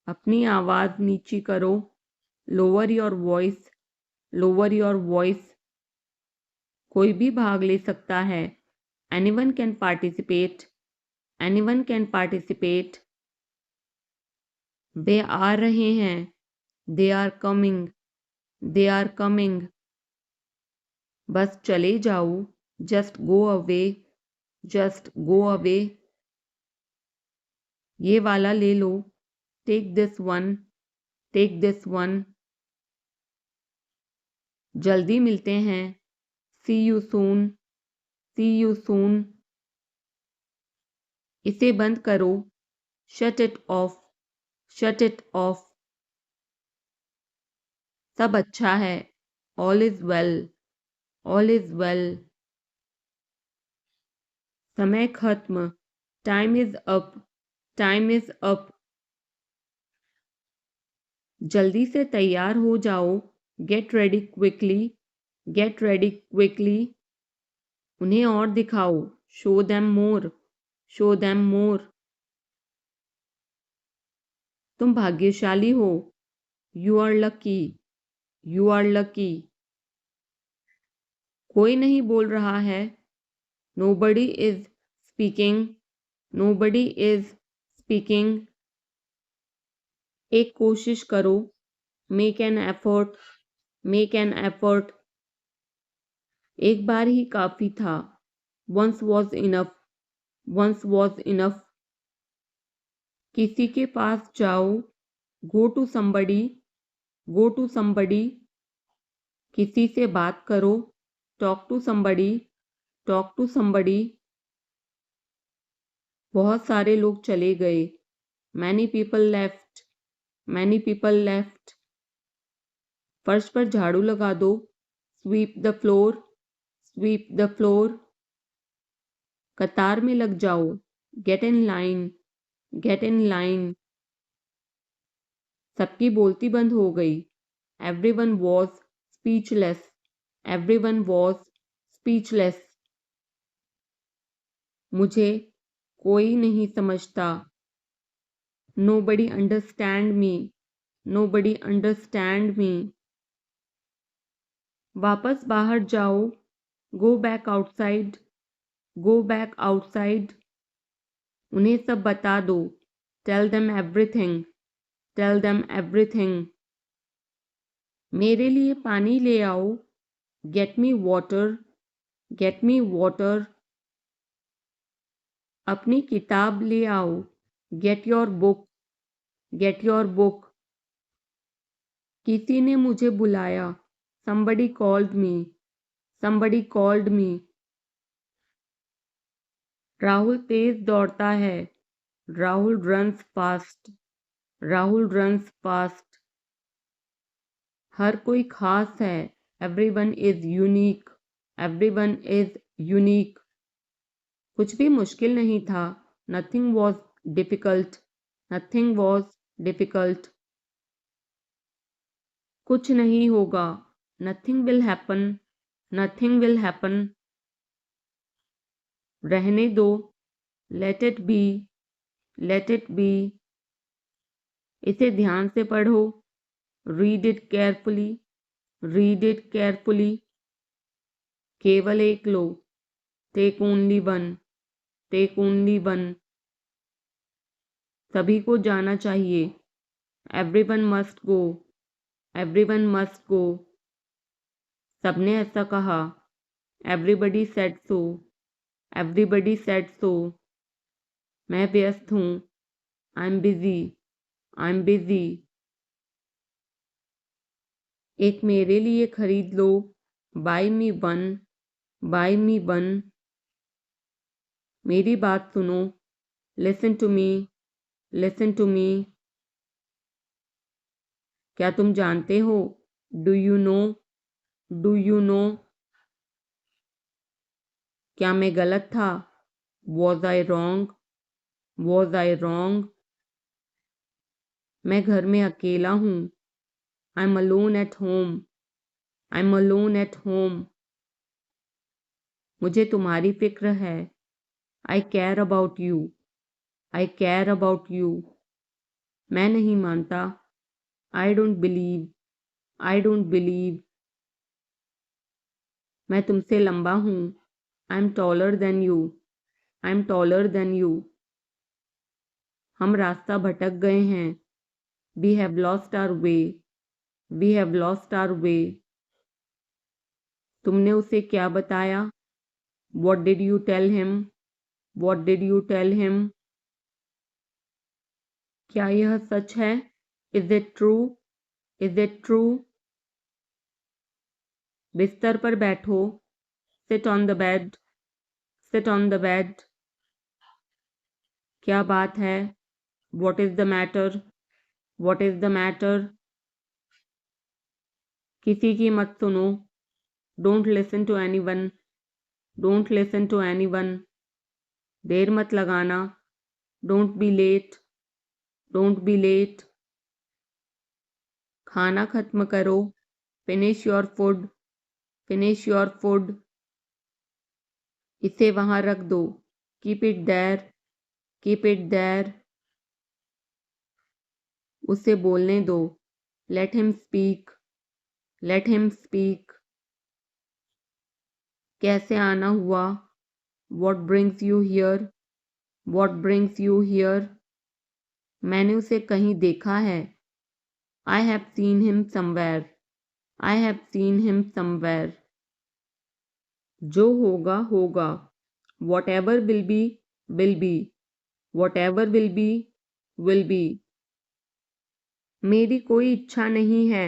अपनी आवाज नीची करो। Lower your voice, lower your voice. कोई भी भाग ले सकता है। Anyone can participate, anyone can participate. वे आ रहे हैं। They are coming, they are coming. बस चले जाओ। Just go away, just go away. ये वाला ले लो। Take this one, take this one. जल्दी मिलते हैं। See you soon, see you soon. इसे बंद करो। Shut it off, shut it off. सब अच्छा है। All is well, all is well. समय खत्म। Time is up, time is up. जल्दी से तैयार हो जाओ। Get ready quickly, get ready quickly. उन्हें और दिखाओ। Show them more, show them more. तुम भाग्यशाली हो। You are lucky, you are lucky. कोई नहीं बोल रहा है। Nobody is speaking, nobody is speaking. एक कोशिश करो। Make an effort, make an effort. एक बार ही काफी था। Once was enough, once was enough. किसी के पास जाओ। Go to somebody, go to somebody. किसी से बात करो। Talk to somebody, talk to somebody. बहुत सारे लोग चले गए। Many people left, many people left. फर्श पर झाड़ू लगा दो। Sweep the floor, sweep the floor. कतार में लग जाओ। Get in line, get in line. सबकी बोलती बंद हो गई। Everyone was speechless, everyone was speechless. मुझे कोई नहीं समझता। Nobody understand me, nobody understand me. वापस बाहर जाओ। Go back outside, go back outside. उन्हें सब बता दो। Tell them everything, tell them everything. मेरे लिए पानी ले आओ। Get me water, get me water. अपनी किताब ले आओ। Get your book, get your book. किसी ने मुझे बुलाया। somebody called me, somebody called me। Rahul तेज दौड़ता है। Rahul runs fast, Rahul runs fast. हर कोई खास है। Everyone is unique, everyone is unique. कुछ भी मुश्किल नहीं था। Nothing was difficult, nothing was difficult. कुछ नहीं होगा। Nothing will happen, nothing will happen. रहने दो। Let it be, let it be. इसे ध्यान से पढ़ो। Read it carefully, read it carefully. केवल एक लो। Take only one, take only one. सभी को जाना चाहिए। Everyone must go, everyone must go. सबने ऐसा कहा। Everybody said so, everybody said so. मैं व्यस्त हूँ। I am busy, I am busy. एक मेरे लिए खरीद लो। Buy me one, buy me one. मेरी बात सुनो। Listen to me, listen to me. क्या तुम जानते हो? Do you know, do you know. क्या मैं गलत था? Was I wrong, was I wrong. मैं घर में अकेला हूँ। I am alone at home, I am alone at home. मुझे तुम्हारी फिक्र है। I care about you, I care about you. मैं नहीं मानता। I don't believe, I don't believe. मैं तुमसे लंबा हूँ। I am taller than you, I am taller than you. हम रास्ता भटक गए हैं। We have lost our way, we have lost our way. तुमने उसे क्या बताया? What did you tell him, what did you tell him. क्या यह सच है? Is it true, is it true. बिस्तर पर बैठो। Sit on the bed, sit on the bed. क्या बात है? What is the matter, what is the matter. किसी की मत सुनो। Don't listen to any one, don't listen to any one. देर मत लगाना। Don't be late, don't be late. खाना खत्म करो। Finish your food, finish your food. इसे वहां रख दो। Keep it there, keep it there. उसे बोलने दो। Let him speak, let him speak. कैसे आना हुआ? What brings you here, what brings you here. मैंने उसे कहीं देखा है। I have seen him somewhere, I have seen him somewhere. जो होगा होगा। Whatever will be, will be, whatever will be, will be. मेरी कोई इच्छा नहीं है।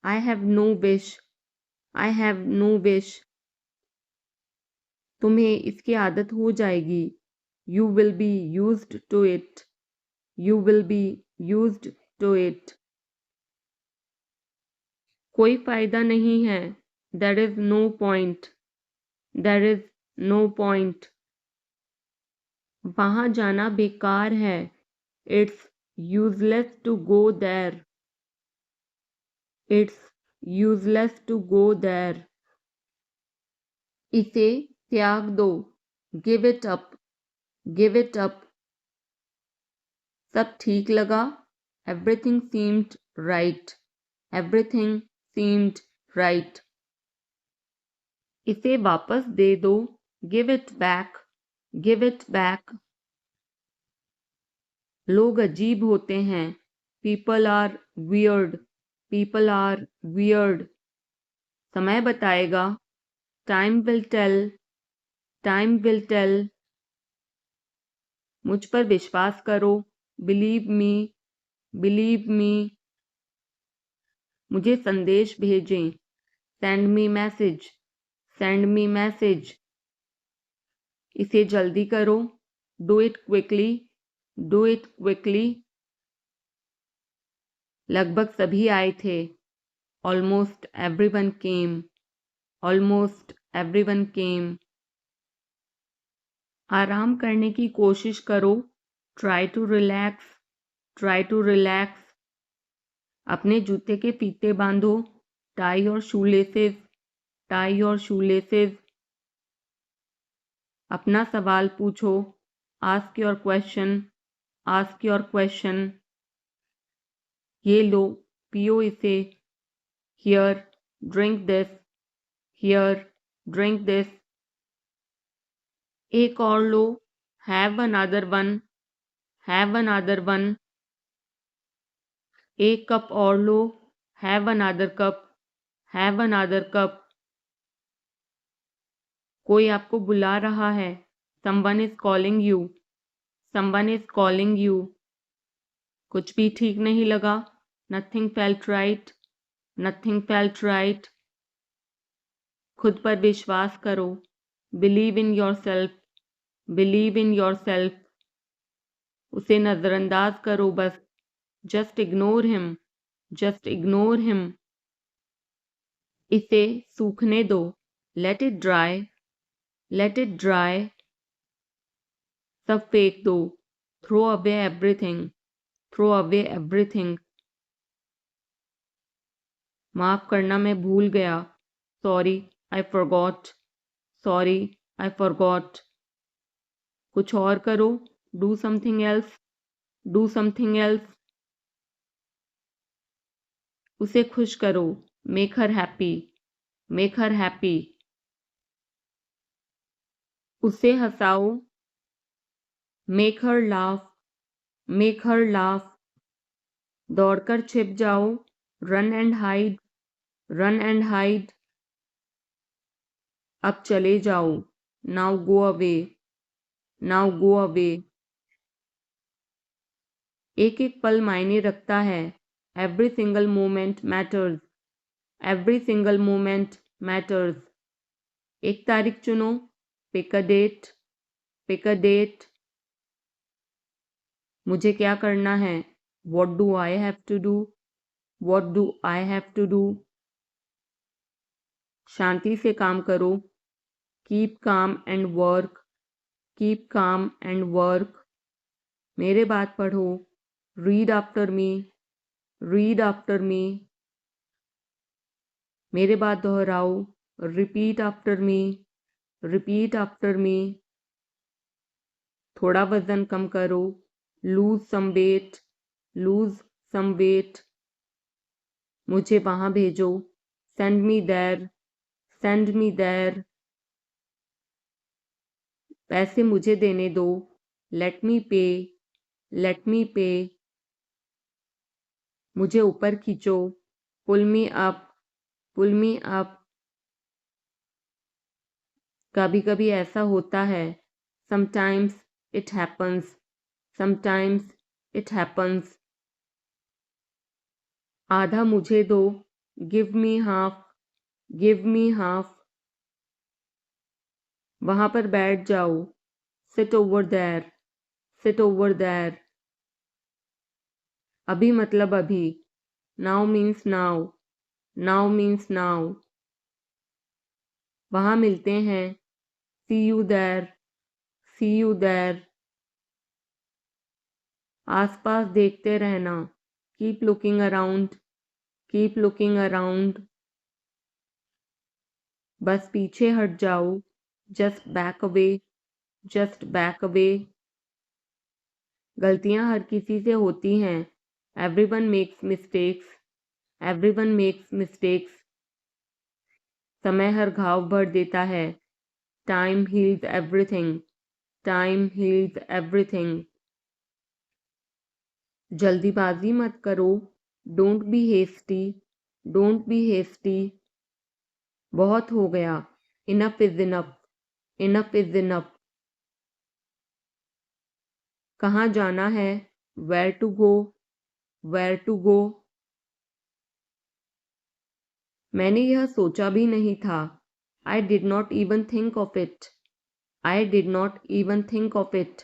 I have no wish, I have no wish. तुम्हें इसकी आदत हो जाएगी। You will be used to it, you will be used to it. कोई फायदा नहीं है। There is no point, there is no point. वहां जाना बेकार है। It's useless to go there, it's useless to go there. इसे त्याग दो। Give it up, give it up. सब ठीक लगा। Everything seemed right, everything seemed right. इसे वापस दे दो। Give it back, give it back. लोग अजीब होते हैं। People are weird, people are weird. समय बताएगा। Time will tell, time will tell. मुझ पर विश्वास करो। Believe me, believe me. मुझे संदेश भेजें। Send me message, send me message. इसे जल्दी करो। Do it quickly, do it quickly. लगभग सभी आए थे। Almost everyone came, almost everyone came. आराम करने की कोशिश करो। Try to relax, try to relax. अपने जूते के फीते बांधो। Tie your shoelaces, tie your shoelaces. अपना सवाल पूछो। Ask your question, ask your question. ये लो, पियो इसे। Here, drink this, here, drink this. एक और लो। Have another one, have another one. एक कप और लो। Have another cup, have another cup. कोई आपको बुला रहा है। Someone is calling you, someone is calling you. कुछ भी ठीक नहीं लगा। Nothing felt right, nothing felt right. खुद पर विश्वास करो। Believe in yourself, believe in yourself. उसे नजरअंदाज करो बस। Just ignore him, just ignore him. इसे सूखने दो। Let it dry, let it dry. सब फेंक दो। Throw away everything, throw away everything. माफ करना, मैं भूल गया। Sorry, I forgot, sorry, I forgot. कुछ और करो। Do something else, do something else. उसे खुश करो, make her happy, make her happy. उसे हंसाओ, make her laugh, make her laugh. दौड़कर छिप जाओ, run and hide, run and hide. अब चले जाओ, now go away, now go away. एक एक पल मायने रखता है, every single moment matters, every single moment matters. एक तारीख चुनो, pick a date, pick a date. मुझे क्या करना है, what do I have to do, what do I have to do. शांति से काम करो, keep calm and work, keep calm and work. मेरे बात पढ़ो, read after me, read after me. मेरे बात दोहराओ, repeat after me, repeat after me. थोड़ा वजन कम करो, lose some weight, lose some weight. मुझे वहां भेजो, send me there, send me there. पैसे मुझे देने दो, लेट मी पे, लेट मी पे। मुझे ऊपर खींचो, पुल मी अप, पुल मी अप। कभी कभी ऐसा होता है, sometimes it happens, sometimes it happens. आधा मुझे दो, give me half, give me half. वहां पर बैठ जाओ, sit over there, sit over there. अभी मतलब अभी, now means now, now means now. वहां मिलते हैं, see you there, see you there. आसपास देखते रहना, keep looking around, keep looking around. बस पीछे हट जाओ, just back away, just back away. गलतियां हर किसी से होती हैं, everyone makes mistakes, everyone makes mistakes. समय हर घाव भर देता है, time heals everything, time heals everything. जल्दीबाजी मत करो, don't be hasty, don't be hasty. बहुत हो गया, enough is enough, enough is enough. कहाँ जाना है, where to go, where to go. मैंने यह सोचा भी नहीं था, I did not even think of it, I did not even think of it.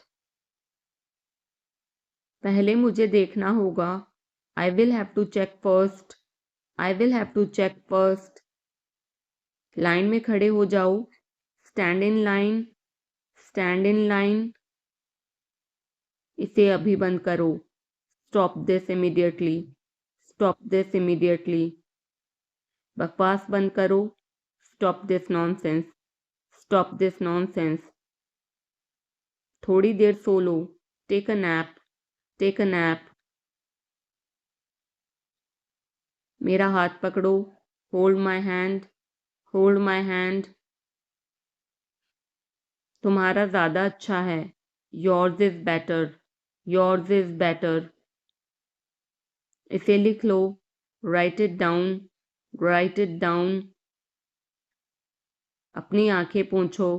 पहले मुझे देखना होगा, I will have to check first, I will have to check first. Line में खड़े हो जाओ, stand in line, stand in line. इसे अभी बंद करो, stop this immediately, stop this immediately. बकवास बंद करो, stop this nonsense, stop this nonsense. थोड़ी देर सो लो, take a nap, take a nap. मेरा हाथ पकड़ो, hold my hand, hold my hand. तुम्हारा ज़्यादा अच्छा है, yours is better, yours is better. इसे लिख लो, write it down, write it down. अपनी आंखें पोंछो,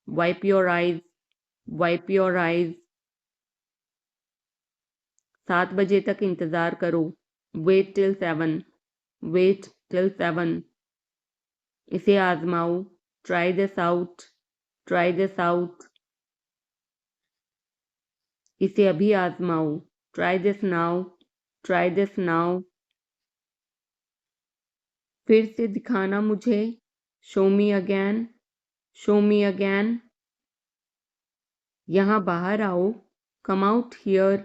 wipe your eyes, wipe your eyes. 7 बजे तक इंतज़ार करो, वेट टिल 7, वेट टिल 7। इसे आजमाओ, try this out, try this out. इसे अभी आजमाओ, try this now, try this now. फिर से दिखाना मुझे, show me again, show me again. यहाँ बाहर आओ, come out here,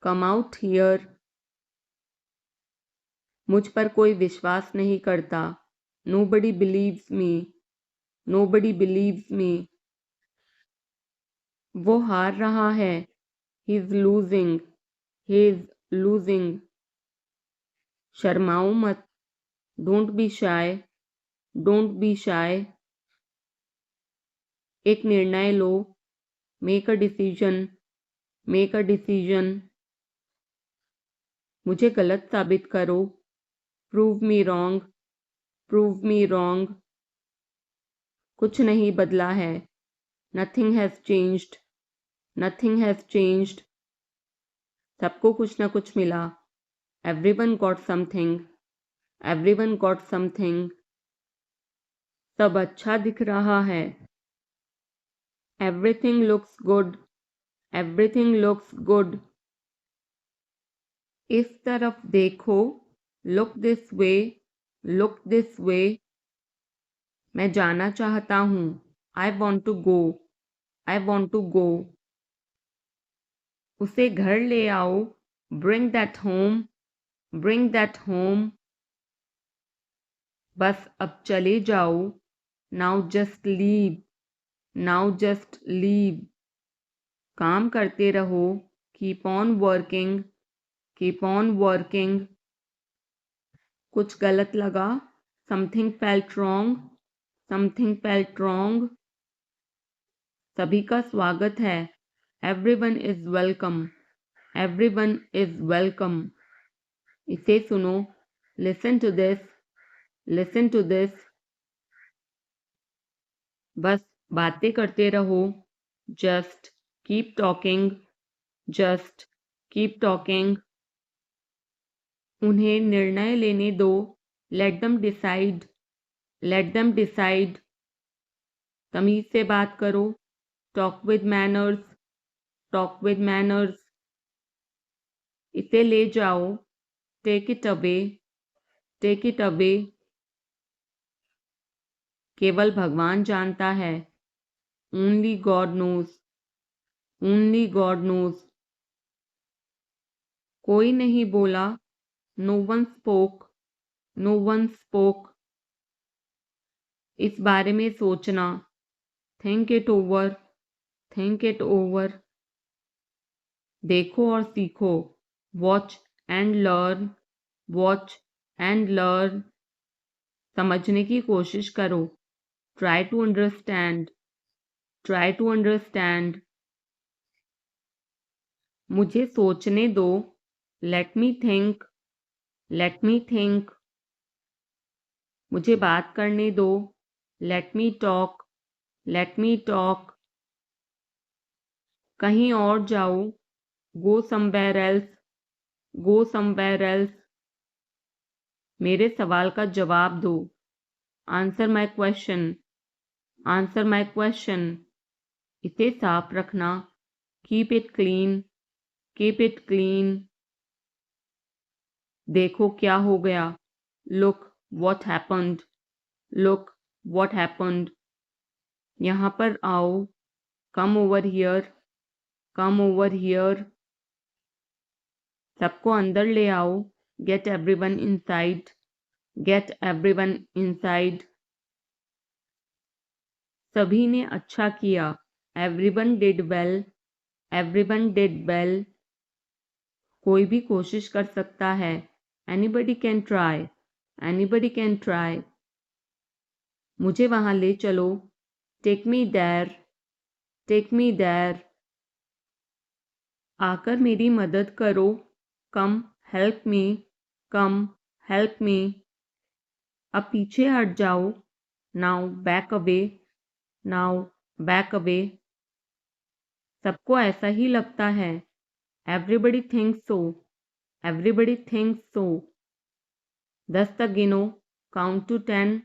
come out here. मुझ पर कोई विश्वास नहीं करता, nobody believes me, nobody believes me. वो हार रहा है, he is losing, he is losing. शर्माओ मत, don't be shy, don't be shy. एक निर्णय लो, make a decision, make a decision. मुझे गलत साबित करो, prove me wrong, prove me wrong. कुछ नहीं बदला है, nothing has changed, nothing has changed. सबको कुछ ना कुछ मिला, everyone got something, everyone got something. सब अच्छा दिख रहा है, everything looks good, everything looks good. इस तरफ देखो, look this way, look this way. मैं जाना चाहता हूँ, I want to go, I want to गो। उसे घर ले आओ, bring that home, bring that home. बस अब चले जाओ, now just leave, now just leave. काम करते रहो, keep on working, keep on working. कुछ गलत लगा, something felt wrong, something felt wrong. सभी का स्वागत है, everyone is welcome, everyone is welcome. इसे सुनो, listen to this, listen to this. बस बातें करते रहो, just keep talking, just keep talking. उन्हें निर्णय लेने दो, let them decide, let them decide. तमीज से बात करो, talk with manners, talk with manners. इसे ले जाओ, take it away, take it away. केवल भगवान जानता है, only God knows, only God knows. कोई नहीं बोला, no one spoke, no one spoke. इस बारे में सोचना, think it over, think it over. देखो और सीखो, watch and learn, watch and learn. समझने की कोशिश करो, try to understand, try to understand. मुझे सोचने दो, let me think, let me think. मुझे बात करने दो, let me talk, let me talk. कहीं और जाओ, go somewhere else, go somewhere else. मेरे सवाल का जवाब दो, answer my question, answer my question. इसे साफ रखना, keep it clean, keep it clean. देखो क्या हो गया, look what happened, look what happened. यहाँ पर आओ, come over here, come over here. सबको अंदर ले आओ, get everyone inside, get everyone inside. सभी ने अच्छा किया, everyone did well, everyone did well. कोई भी कोशिश कर सकता है, anybody can try, anybody can try. मुझे वहां ले चलो, take me there, take me there. आकर मेरी मदद करो, कम हेल्प मी, कम हेल्प मी। अब पीछे हट जाओ, now back away, now back away. सबको ऐसा ही लगता है, एवरीबडी थिंक्स सो, एवरीबडी थिंक्स सो। 10 तक गिनो, काउंट टू 10,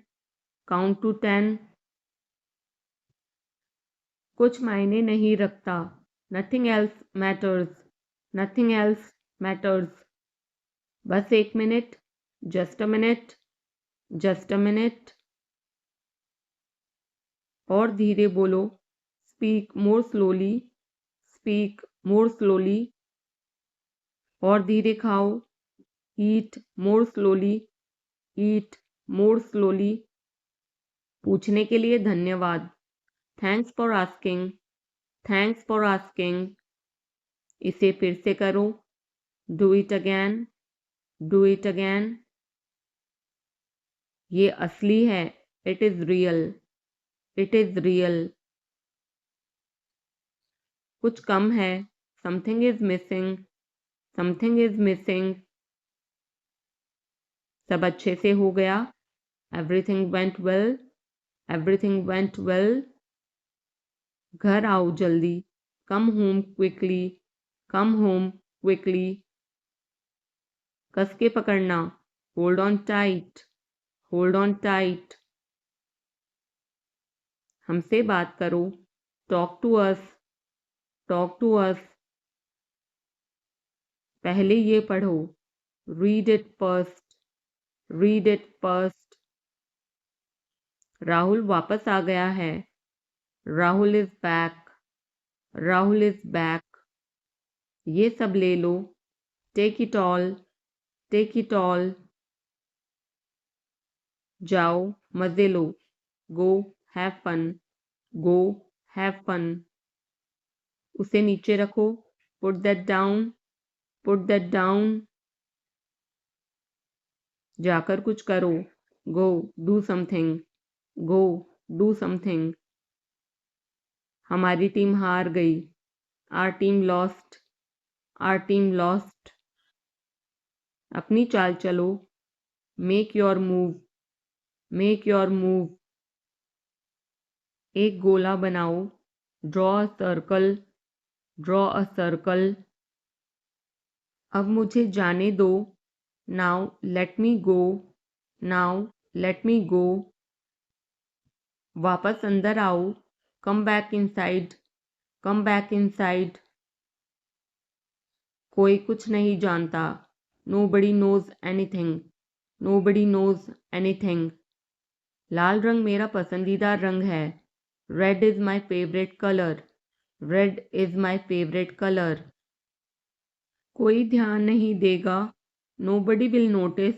काउंट टू 10। कुछ मायने नहीं रखता, nothing else matters, nothing else matters. बस 1 minute, just a minute, just a minute. और धीरे बोलो, speak more slowly, speak more slowly. और धीरे खाओ, ईट मोर स्लोली, ईट मोर स्लोली। पूछने के लिए धन्यवाद, thanks for asking, thanks for asking. इसे फिर से करो, do it again, do it again. ये असली है, it is real, it is real. कुछ कम है, something is missing, something is missing. सब अच्छे से हो गया, everything went well, everything went well. घर आओ जल्दी, come home quickly, come home quickly. कस के पकड़ना, hold on tight, hold on tight. हमसे बात करो, talk to us, talk to us. पहले ये पढ़ो, read it first, read it first. Rahul वापस आ गया है, Rahul is back, Rahul is back. ये सब ले लो, take it all, take it all. जाओ मजे लो, go have fun, go have fun. उसे नीचे रखो, put that down, put that down. जाकर कुछ करो, go do something, go do something. हमारी टीम हार गई, our team lost, are team lost. अपनी चाल चलो, make your move, make your move. एक गोला बनाओ, draw a circle, draw a circle. अब मुझे जाने दो, now let me go, now let me go. वापस अंदर आओ, come back inside, come back inside. कोई कुछ नहीं जानता, nobody knows anything, nobody knows anything. लाल रंग मेरा पसंदीदा रंग है, red is my favourite colour, red is my favourite colour. कोई ध्यान नहीं देगा, nobody will notice,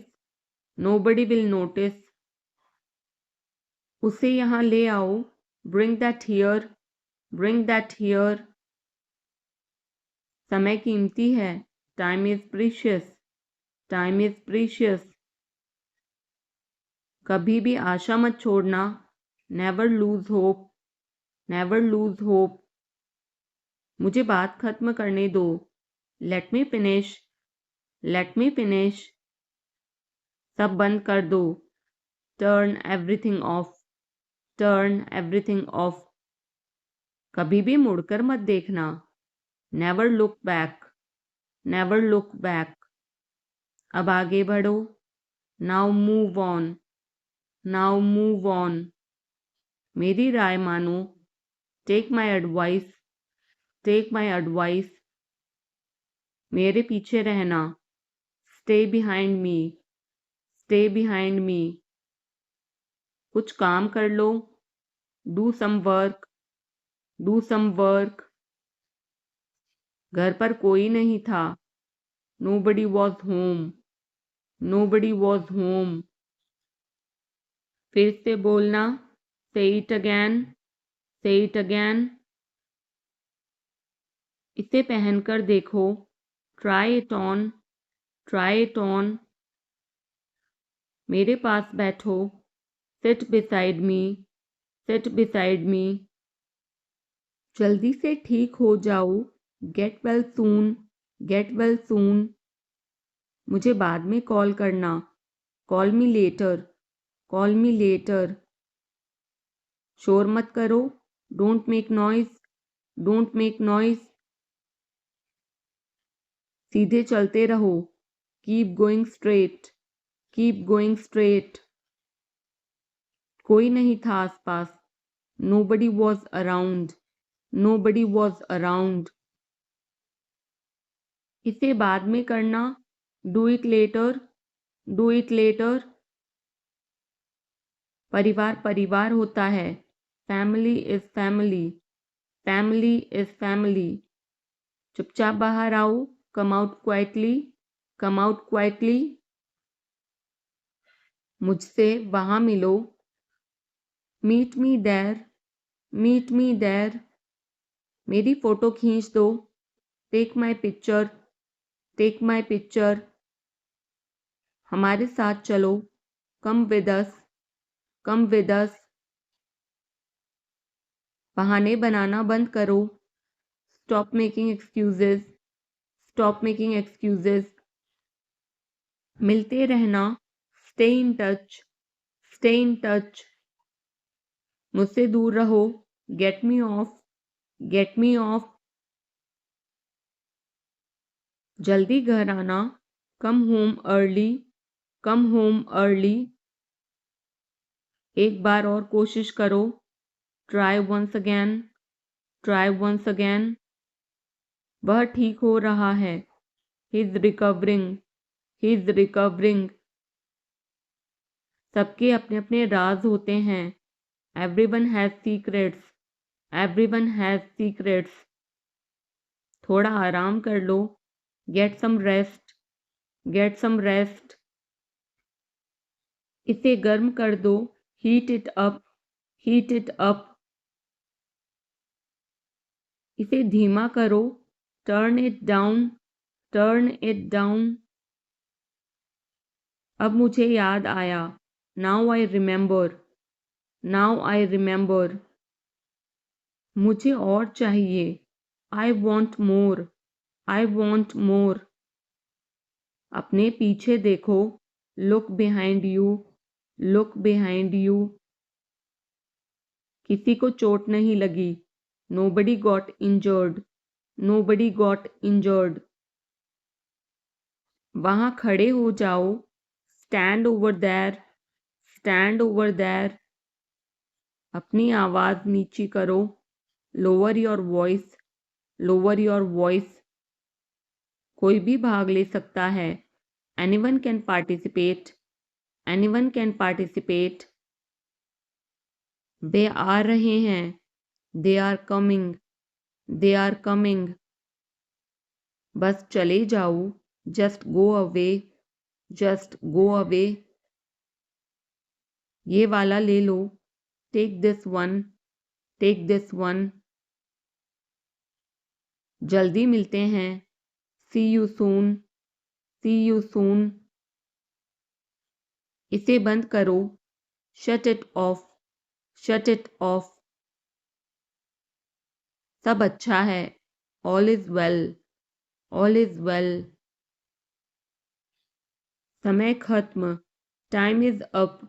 nobody will notice. उसे यहाँ ले आओ, bring that here, bring that here. समय कीमती है, time is precious, time is precious. कभी भी आशा मत छोड़ना, never lose hope, never lose hope. मुझे बात खत्म करने दो, let me finish, let me finish. सब बंद कर दो, turn everything of, turn everything of. कभी भी मुड़कर मत देखना, never look back, never look back. अब आगे बढ़ो, now move on, now move on. मेरी राय मानो, take my advice, take my advice. मेरे पीछे रहना, stay behind me, stay behind me. कुछ काम कर लो, do some work, do some work. घर पर कोई नहीं था, nobody was home, nobody was home. फिर से बोलना, say it again, say it again. इसे पहनकर देखो, try it on, try it on. मेरे पास बैठो, seat beside me, seat beside me. जल्दी से ठीक हो जाओ, get well soon, get well soon. मुझे बाद में कॉल करना, call me later, call me later. शोर मत करो, don't make noise, don't make noise. सीधे चलते रहो, keep going straight, keep going straight. कोई नहीं था आसपास, nobody was around, nobody was around. इसे बाद में करना, do it later, do it later. परिवार परिवार होता है, family is family, family is family. चुपचाप बाहर आओ, come out quietly, come out quietly. मुझसे वहां मिलो, meet me there, meet me there. मेरी फोटो खींच दो, take my picture, take my picture. हमारे साथ चलो, come with us, come with us. बहाने बनाना बंद करो, stop making excuses, stop making excuses. मिलते रहना, stay in touch, stay in touch. मुझसे दूर रहो, get me off, get me off. जल्दी घर आना, come home early, come home early. एक बार और कोशिश करो, try once again, try once again. वह ठीक हो रहा है, he is recovering, he is recovering. सबके अपने अपने राज होते हैं, everyone has secrets, everyone has secrets. थोड़ा आराम कर लो, get some rest, get some rest. इसे गर्म कर दो, heat it up, heat it up. इसे धीमा करो, turn it down, turn it down. अब मुझे याद आया, now I remember, now I remember. मुझे और चाहिए, I want more, I want more. अपने पीछे देखो, look behind you, look behind you. किसी को चोट नहीं लगी, nobody got injured, nobody got injured. वहां खड़े हो जाओ, stand over there, stand over there. अपनी आवाज नीची करो, lower your voice, lower your voice. कोई भी भाग ले सकता है, anyone can participate, anyone can participate. वे आ रहे हैं, they are coming, they are coming. बस चले जाओ, just go away, just go away. ये वाला ले लो, take this one, take this one. जल्दी मिलते हैं, see you soon, see you soon. इसे बंद करो, shut it off, shut it off. सब अच्छा है, all is well, all is well. समय खत्म, time is up,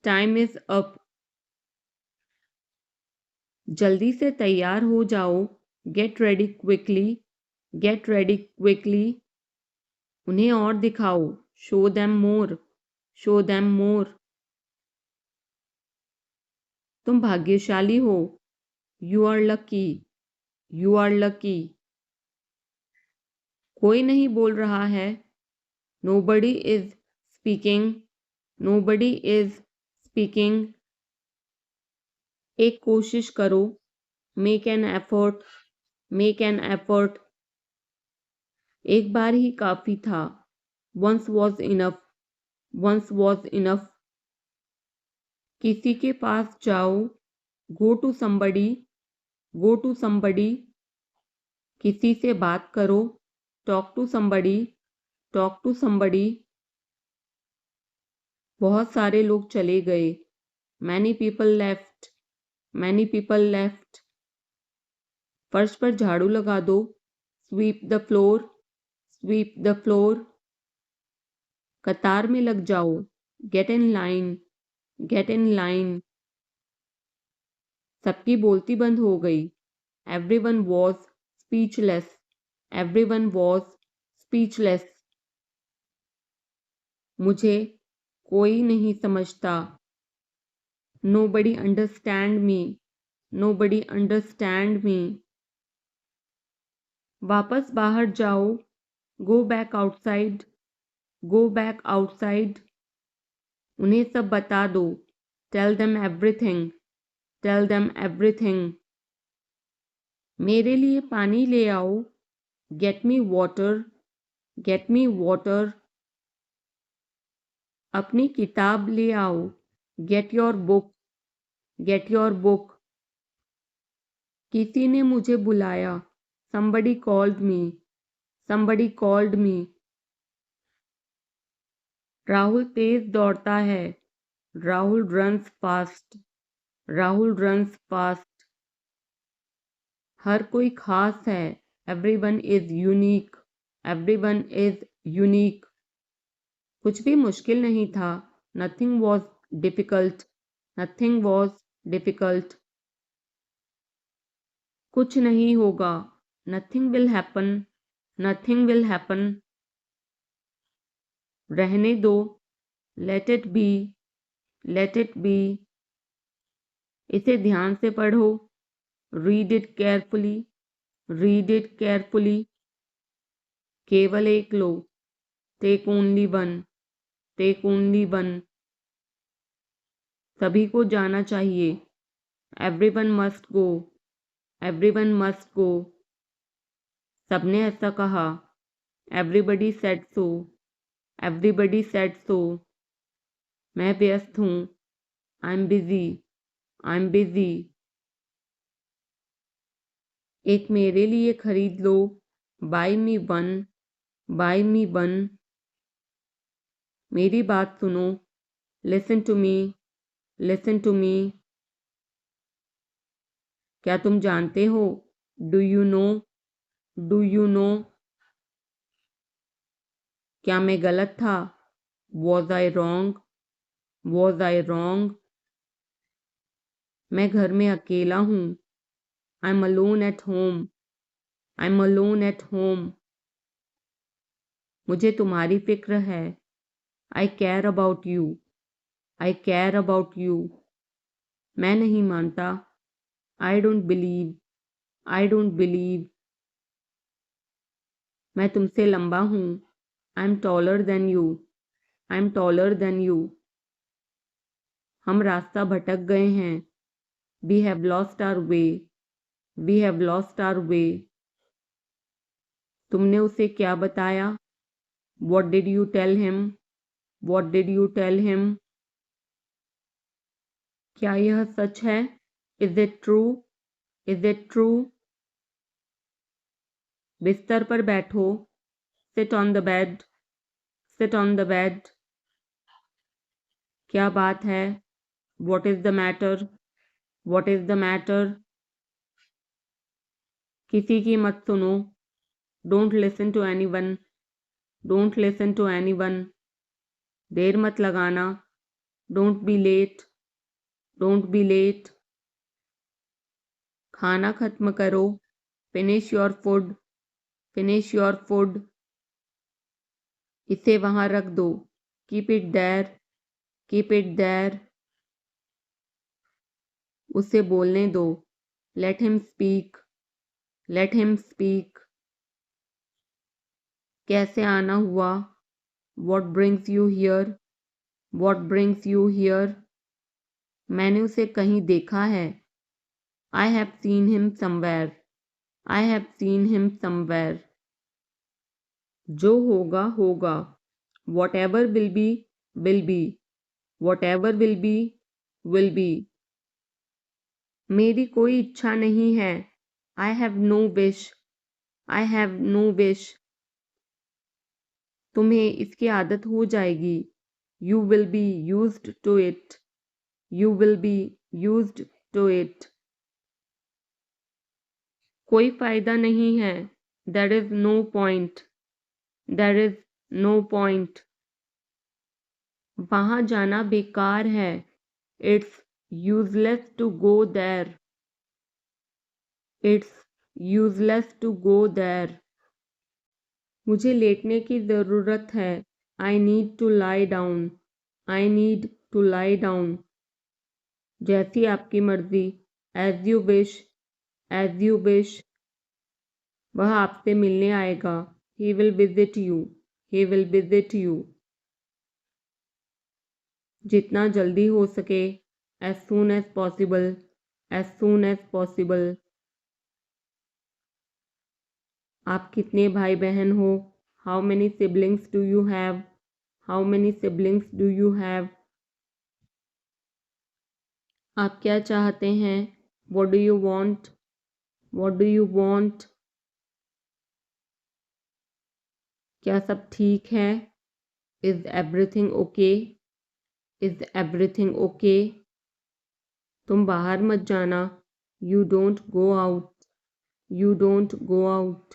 time is up. जल्दी से तैयार हो जाओ, get ready quickly, get ready quickly. उन्हें और दिखाओ, show them more, show them more. तुम भाग्यशाली हो, you are lucky, you are lucky. कोई नहीं बोल रहा है, nobody is speaking, nobody is speaking. एक कोशिश करो, make an effort, make an effort. एक बार ही काफी था, once was enough, once was enough. किसी के पास जाओ, go to somebody, go to somebody. किसी से बात करो, talk to somebody, talk to somebody. बहुत सारे लोग चले गए, many people left, many people left. फर्श पर झाड़ू लगा दो, sweep the floor, sweep the floor. कतार में लग जाओ, get in line, get in line. सबकी बोलती बंद हो गई, everyone was speechless, everyone was speechless. मुझे कोई नहीं समझता, nobody understand me, nobody understand me. वापस बाहर जाओ, go back outside, go back outside. उन्हें सब बता दो, tell them everything, tell them everything. मेरे लिए पानी ले आओ, get me water, get me water. अपनी किताब ले आओ, get your book, get your book. किसी ने मुझे बुलाया, somebody called me, somebody called me। Rahul तेज दौड़ता है। Rahul runs fast. Rahul runs fast. हर कोई खास है। Everyone is unique. Everyone is unique. कुछ भी मुश्किल नहीं था। Nothing was difficult. Nothing was difficult. कुछ नहीं होगा। Nothing will happen. Nothing will happen. रहने दो। Let it be. Let it be. इसे ध्यान से पढ़ो। Read it carefully. Read it carefully. केवल एक लो। Take only one. Take only one. सभी को जाना चाहिए। Everyone must go. Everyone must go. सबने ऐसा कहा। Everybody said so. Everybody said so. मैं व्यस्त हूँ। I am busy. I am busy. एक मेरे लिए खरीद लो। Buy me one. Buy me one. मेरी बात सुनो। Listen to me. Listen to me. क्या तुम जानते हो? Do you know? Do you know? क्या मैं गलत था? Was I wrong? Was I wrong? मैं घर में अकेला हूँ। I am alone at home. I am alone at home. मुझे तुम्हारी फिक्र है। I care about you. I care about you. मैं नहीं मानता। I don't believe. I don't believe. मैं तुमसे लंबा हूँ। I am taller than you. I am taller than you. हम रास्ता भटक गए हैं। We have lost our way. We have lost our way. तुमने उसे क्या बताया? What did you tell him? What did you tell him? क्या यह सच है? Is it true? Is it true? बिस्तर पर बैठो। Sit on the bed. Sit on the bed. क्या बात है? What is the matter? What is the matter? किसी की मत सुनो। Don't listen to any one. Don't listen to any one. देर मत लगाना। Don't be late. Don't be late. खाना खत्म करो। Finish your food. Finish your food. इसे वहां रख दो। Keep it there. Keep it there. उसे बोलने दो। Let him speak. Let him speak. कैसे आना हुआ? What brings you here? What brings you here? मैंने उसे कहीं देखा है। I have seen him somewhere. I have seen him somewhere. जो होगा होगा। Whatever will be will be. Whatever will be will be. मेरी कोई इच्छा नहीं है। I have no wish. I have no wish. तुम्हें इसकी आदत हो जाएगी। You will be used to it. You will be used to it. कोई फायदा नहीं है। There is no point. There is no point. वहां जाना बेकार है। It's useless to go there. It's useless to go there. मुझे लेटने की ज़रूरत है। I need to lie down. I need to lie down. जैसी आपकी मर्जी। As you wish. As you wish. वह आपसे मिलने आएगा। He will visit you. He will visit you. जितना जल्दी हो सके। As soon as possible. As soon as possible. आप कितने भाई बहन हो? How many siblings do you have? How many siblings do you have? आप क्या चाहते हैं? What do you want? What do you want? क्या सब ठीक है? Is everything okay? Is everything okay? तुम बाहर मत जाना। You don't go out. You don't go out.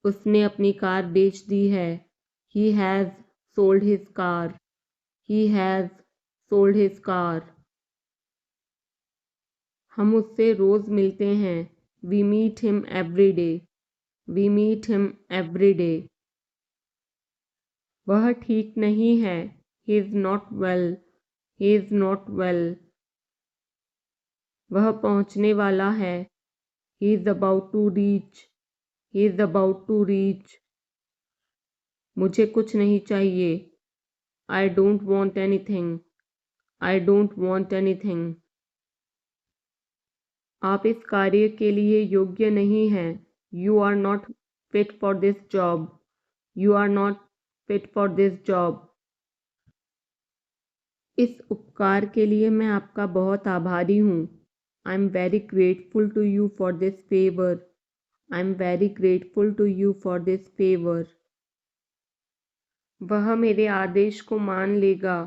उसने अपनी कार बेच दी है। He has sold his car. He has sold his car. हम उससे रोज़ मिलते हैं। We meet him every day. We meet him every day. वह ठीक नहीं है। He is not well. He is not well. वह पहुंचने वाला है। He is about to reach. He is about to reach. मुझे कुछ नहीं चाहिए। I don't want anything. I don't want anything. आप इस कार्य के लिए योग्य नहीं हैं। You are not fit for this job. You are not fit for this job. इस उपकार के लिए मैं आपका बहुत आभारी हूँ। I am very grateful to you for this favour. I am very grateful to you for this favour. वह मेरे आदेश को मान लेगा।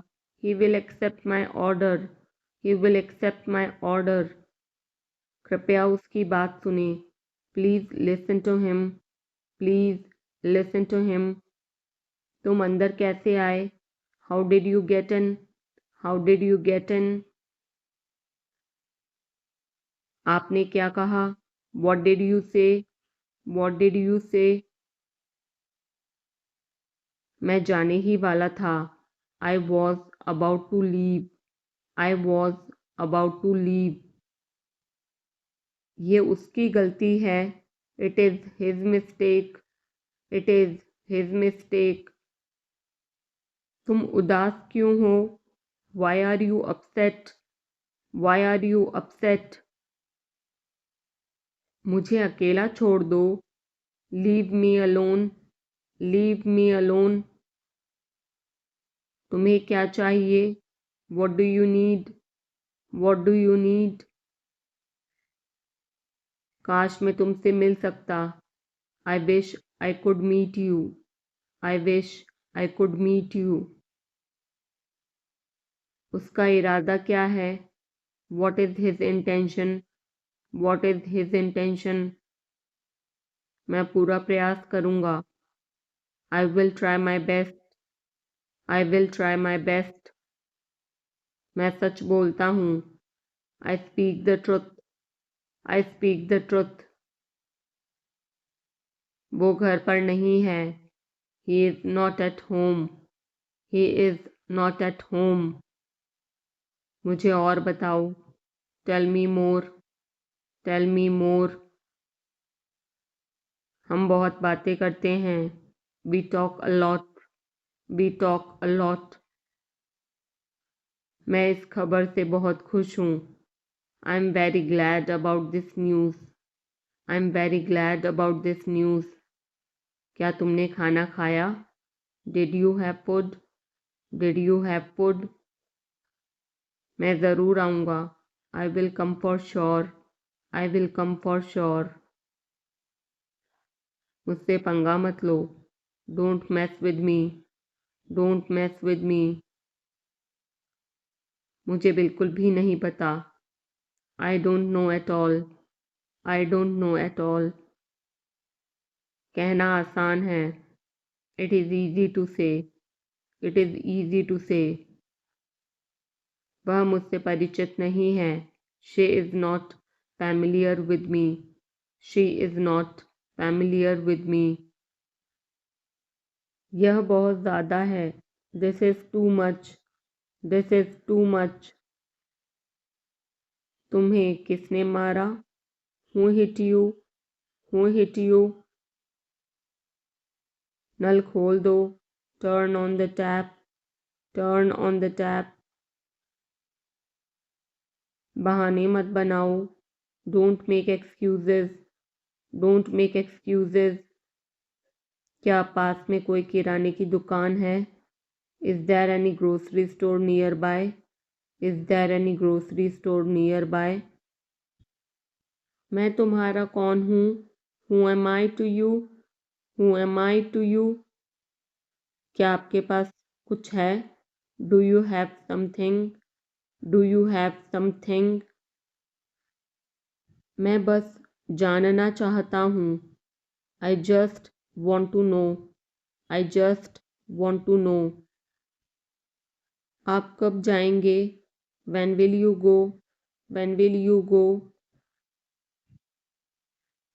He will accept my order. He will accept my order. कृपया उसकी बात सुने। Please listen to him. Please listen to him. तुम अंदर कैसे आए? How did you get in? How did you get in? आपने क्या कहा? What did you say? What did you say? मैं जाने ही वाला था। I was about to leave. I was about to leave. ये उसकी गलती है। It is his mistake. It is his mistake. तुम उदास क्यों हो? Why are you upset? Y are you upset? मुझे अकेला छोड़ दो। Leave me alone. Leave me alone. तुम्हें क्या चाहिए? What do you need? What do you need? काश मैं तुमसे मिल सकता। I wish I could meet you. I wish I could meet you. उसका इरादा क्या है? What is his intention? What is his intention? मैं पूरा प्रयास करूँगा। I will try my best. I will try my best. मैं सच बोलता हूँ। I speak the truth. I speak the truth. वो घर पर नहीं है। He is not at home. He is not at home. मुझे और बताओ। Tell me more. Tell me more. हम बहुत बातें करते हैं। We talk a lot. We talk a lot. मैं इस खबर से बहुत खुश हूँ। I am very glad about this news. I am very glad about this news. क्या तुमने खाना खाया? Did you have food? Did you have food? मैं ज़रूर आऊँगा। I will come for sure. I will come for sure. मुझसे पंगा मत लो। Don't mess with me. Don't mess with me. मुझे बिल्कुल भी नहीं पता। I don't know at all. I don't know at all. कहना आसान है। It is easy to say. It is easy to say. वह मुझसे परिचित नहीं है। She is not familiar with me. She is not familiar with me. यह बहुत ज़्यादा है। This is too much. This is too much. तुम्हें किसने मारा? Who hit you? Who hit you? नल खोल दो। Turn on the tap. Turn on the tap. बहाने मत बनाओ। Don't make excuses. Don't make excuses. क्या पास में कोई किराने की दुकान है? Is there any grocery store nearby? Is there any grocery store nearby? मैं तुम्हारा कौन हूँ? Who am I to you? Who am I to you? क्या आपके पास कुछ है? Do you have something? Do you have something? मैं बस जानना चाहता हूँ। I just want to know. I just want to know. आप कब जाएंगे? When will you go? When will you go?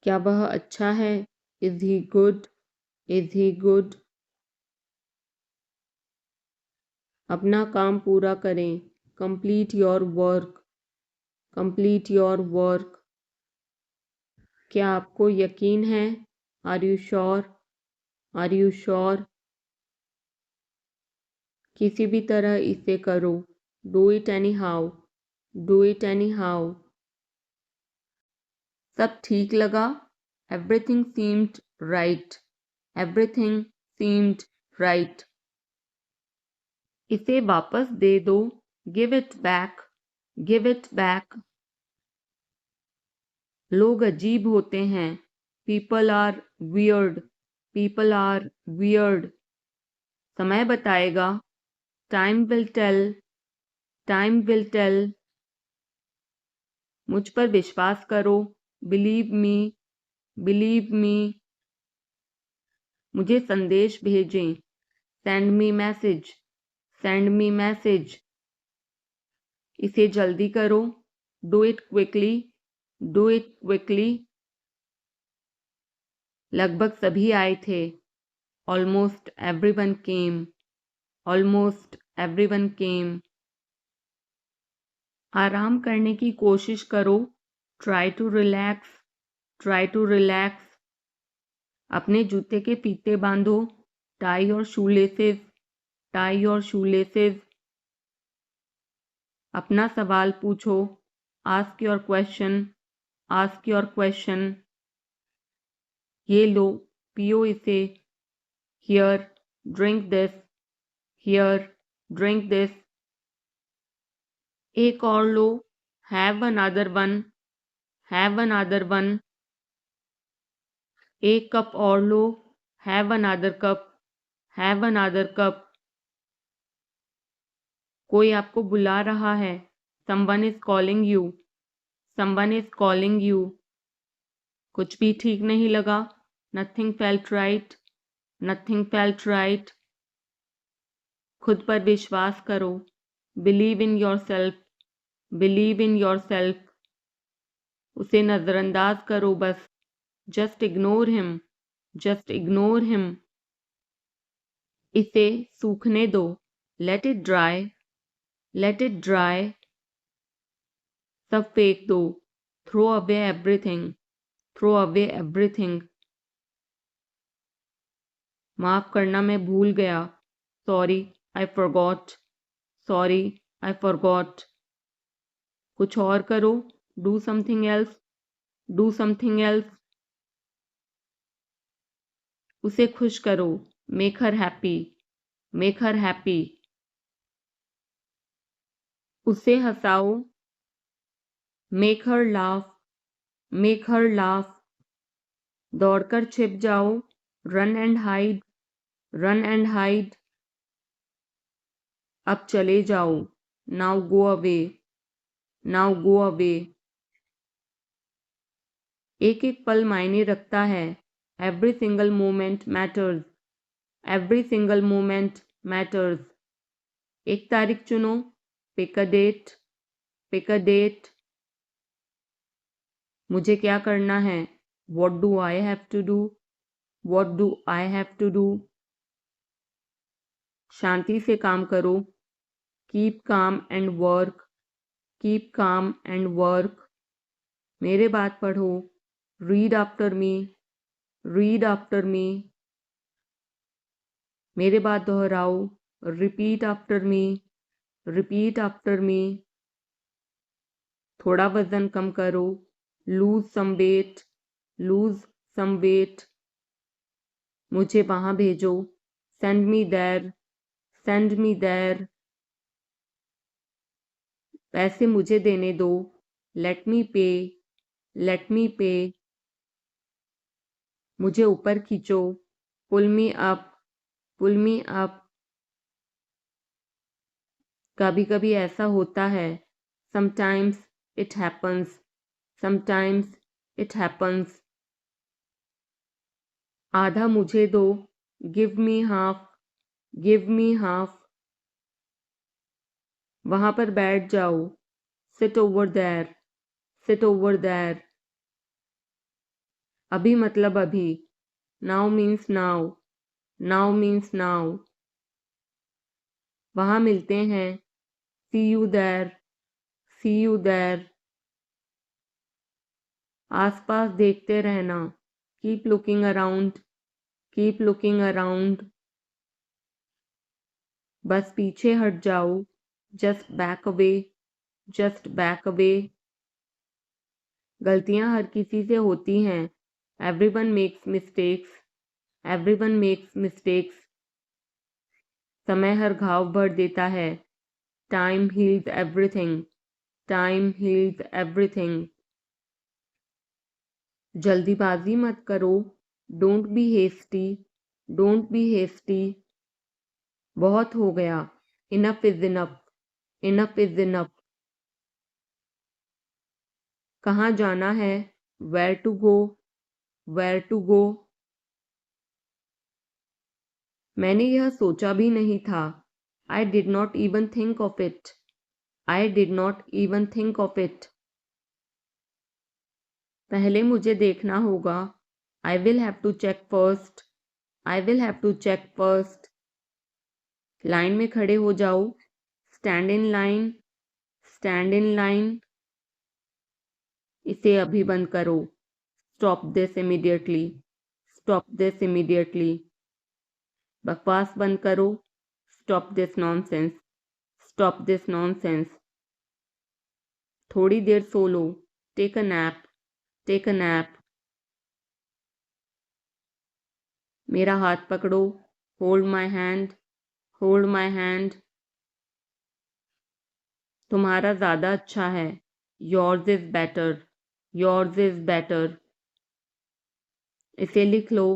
क्या वह अच्छा है? Is he good? Is he good? अपना काम पूरा करें। Complete your work. Complete your work. क्या आपको यकीन है? Are you sure? Are you sure? किसी भी तरह इसे करो। Do it anyhow. Do it anyhow. सब ठीक लगा? Everything seemed right. Everything seemed right. इसे वापस दे दो। Give it back. Give it back. लोग अजीब होते हैं। People are weird. People are weird. समय बताएगा। Time will tell. Time will tell. मुझ पर विश्वास करो। Believe me. Believe me. मुझे संदेश भेजें। Send me message. Send me message. इसे जल्दी करो। Do it quickly. Do it quickly. लगभग सभी आए थे। Almost everyone came. Almost everyone came. आराम करने की कोशिश करो। Try to relax. Try to relax. अपने जूते के फीते बांधो। Tie your shoelaces. Tie your shoelaces. अपना सवाल पूछो। Ask your question. Ask your question. ये लो, पियो इसे। Here, drink this. Here, drink this. एक और लो। Have another one. Have another one. एक कप और लो। Have another cup. Have another cup. कोई आपको बुला रहा है। Someone is calling you. Someone is calling you. कुछ भी ठीक नहीं लगा। Nothing felt right. Nothing felt right. खुद पर विश्वास करो। Believe in yourself. Believe in yourself. उसे नजरअंदाज करो बस। Just ignore him. Just ignore him. इसे सूखने दो। Let it dry. Let it dry. सब फेंक दो। Throw away everything. Throw away everything. माफ करना मैं भूल गया। Sorry, I forgot. Sorry, I forgot. कुछ और करो। Do something else. Do something else. उसे खुश करो। Make her happy. Make her happy. उसे हंसाओ। Make her laugh. Make her laugh. दौड़कर छिप जाओ। Run and hide. Run and hide. अब चले जाओ। Now go away. Now go away. एक एक पल मायने रखता है। Every single moment matters. Every single moment matters. एक तारीख चुनो। Pick a date. Pick a date. मुझे क्या करना है? What do I have to do? What do I have to do? शांति से काम करो। Keep calm and work. Keep calm and work. मेरे बात पढ़ो। Read after me. Read after me. मेरे बात दोहराओ। Repeat after me. Repeat after me. थोड़ा वजन कम करो। Lose some weight. Lose some weight. मुझे वहां भेजो। Send me there. Send me there. पैसे मुझे देने दो। Let me pay. Let me pay. मुझे ऊपर खींचो। Pull me up. Pull me up, कभी कभी ऐसा होता है, sometimes it happens, sometimes it happens. आधा मुझे दो, give me half, give me half. वहां पर बैठ जाओ, sit over there, sit over there. अभी मतलब अभी, now means now, now means now. वहां मिलते हैं, see you there, see you there. आसपास देखते रहना, keep looking around, keep looking around. बस पीछे हट जाओ, just back away, just back away. गलतियां हर किसी से होती हैं, everyone makes mistakes, everyone makes mistakes. समय हर घाव भर देता है, time heals everything, time heals everything. जल्दीबाजी मत करो, don't be hasty, don't be hasty. बहुत हो गया, enough is enough, enough is enough. कहाँ जाना है, where to go, where to go. मैंने यह सोचा भी नहीं था, I did not even think of it, I did not even think of it. पहले मुझे देखना होगा, I will have to check first, I will have to check first. Line में खड़े हो जाओ, stand in line, stand in line. इसे अभी बंद करो, stop this immediately, stop this immediately. बकवास बंद करो, stop this nonsense, stop this nonsense. थोड़ी देर सो लो, take a nap, take a nap. मेरा हाथ पकड़ो, hold my hand, hold my hand. तुम्हारा ज़्यादा अच्छा है, yours is better, yours is better. इसे लिख लो,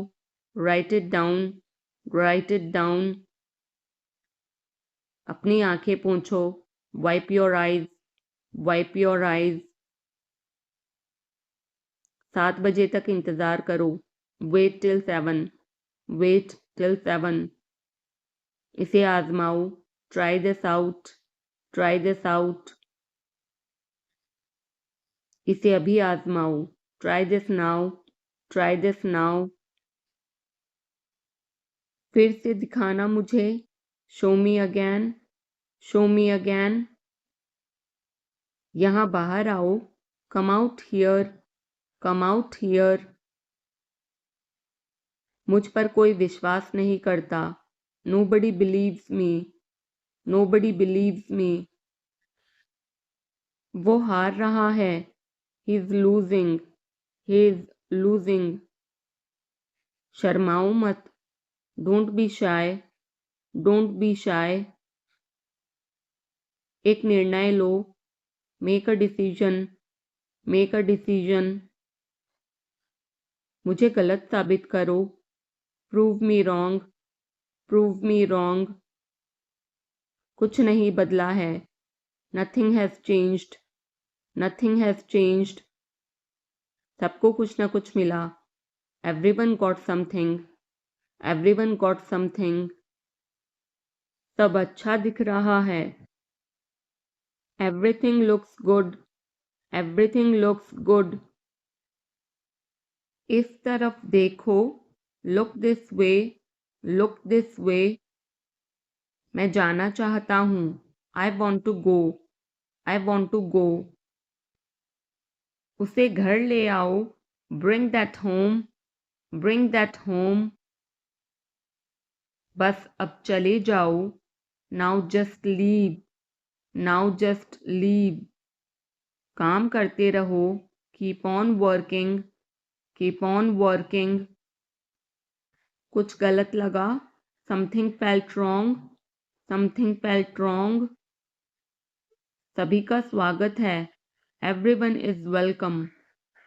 write it down, write it down. अपनी आंखें पोंछो, wipe your eyes, wipe your eyes. 7 बजे तक इंतज़ार करो, वेट टिल 7, वेट टिल 7। इसे आजमाओ, try this out, try this out. इसे अभी आजमाओ, try this now, try this now. फिर से दिखाना मुझे, show me again, show me again. यहाँ बाहर आओ, come out here, come out here. मुझ पर कोई विश्वास नहीं करता, nobody believes me, nobody believes me. वो हार रहा है, he is losing, he is losing. शर्माओ मत, don't be shy, don't be shy. एक निर्णय लो, make a decision, make a decision. मुझे गलत साबित करो, prove me wrong, prove me wrong. कुछ नहीं बदला है, nothing has changed, nothing has changed. सबको कुछ न कुछ मिला, everyone got something, everyone got something. सब अच्छा दिख रहा है, everything looks good, everything looks good. इस तरफ देखो, look this way, look this way. मैं जाना चाहता हूँ, I want to go, I want to गो। उसे घर ले आओ, bring that home, bring that home. बस अब चले जाओ, now just leave, now just leave. काम करते रहो, keep on working, keep on working. कुछ गलत लगा, something felt wrong, something felt wrong. सभी का स्वागत है, everyone is welcome,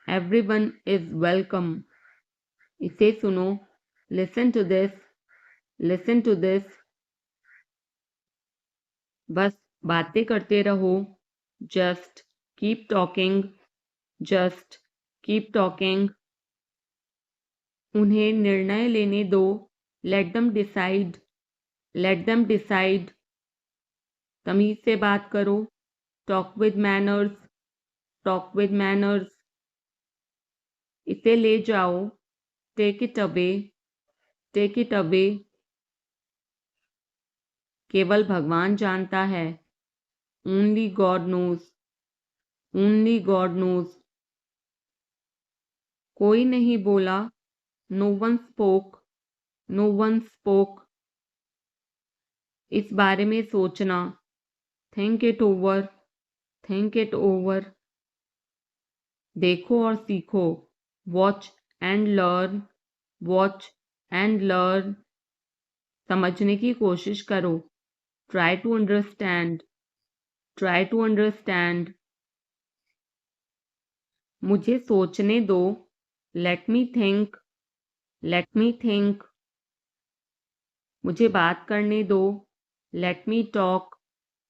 everyone is welcome. इसे सुनो, listen to this, listen to this, बस बातें करते रहो, just keep talking, just keep talking. उन्हें निर्णय लेने दो, let them decide, let them decide. तमीज से बात करो, talk with manners, talk with manners. इसे ले जाओ, take it away, take it away. केवल भगवान जानता है, only God knows, only God knows. कोई नहीं बोला, no one spoke, no one spoke. इस बारे में सोचना, think it over, think it over. देखो और सीखो, watch and learn, watch and learn. समझने की कोशिश करो, try to understand, try to understand. मुझे सोचने दो, let me think, let me think. मुझे बात करने दो, let me talk,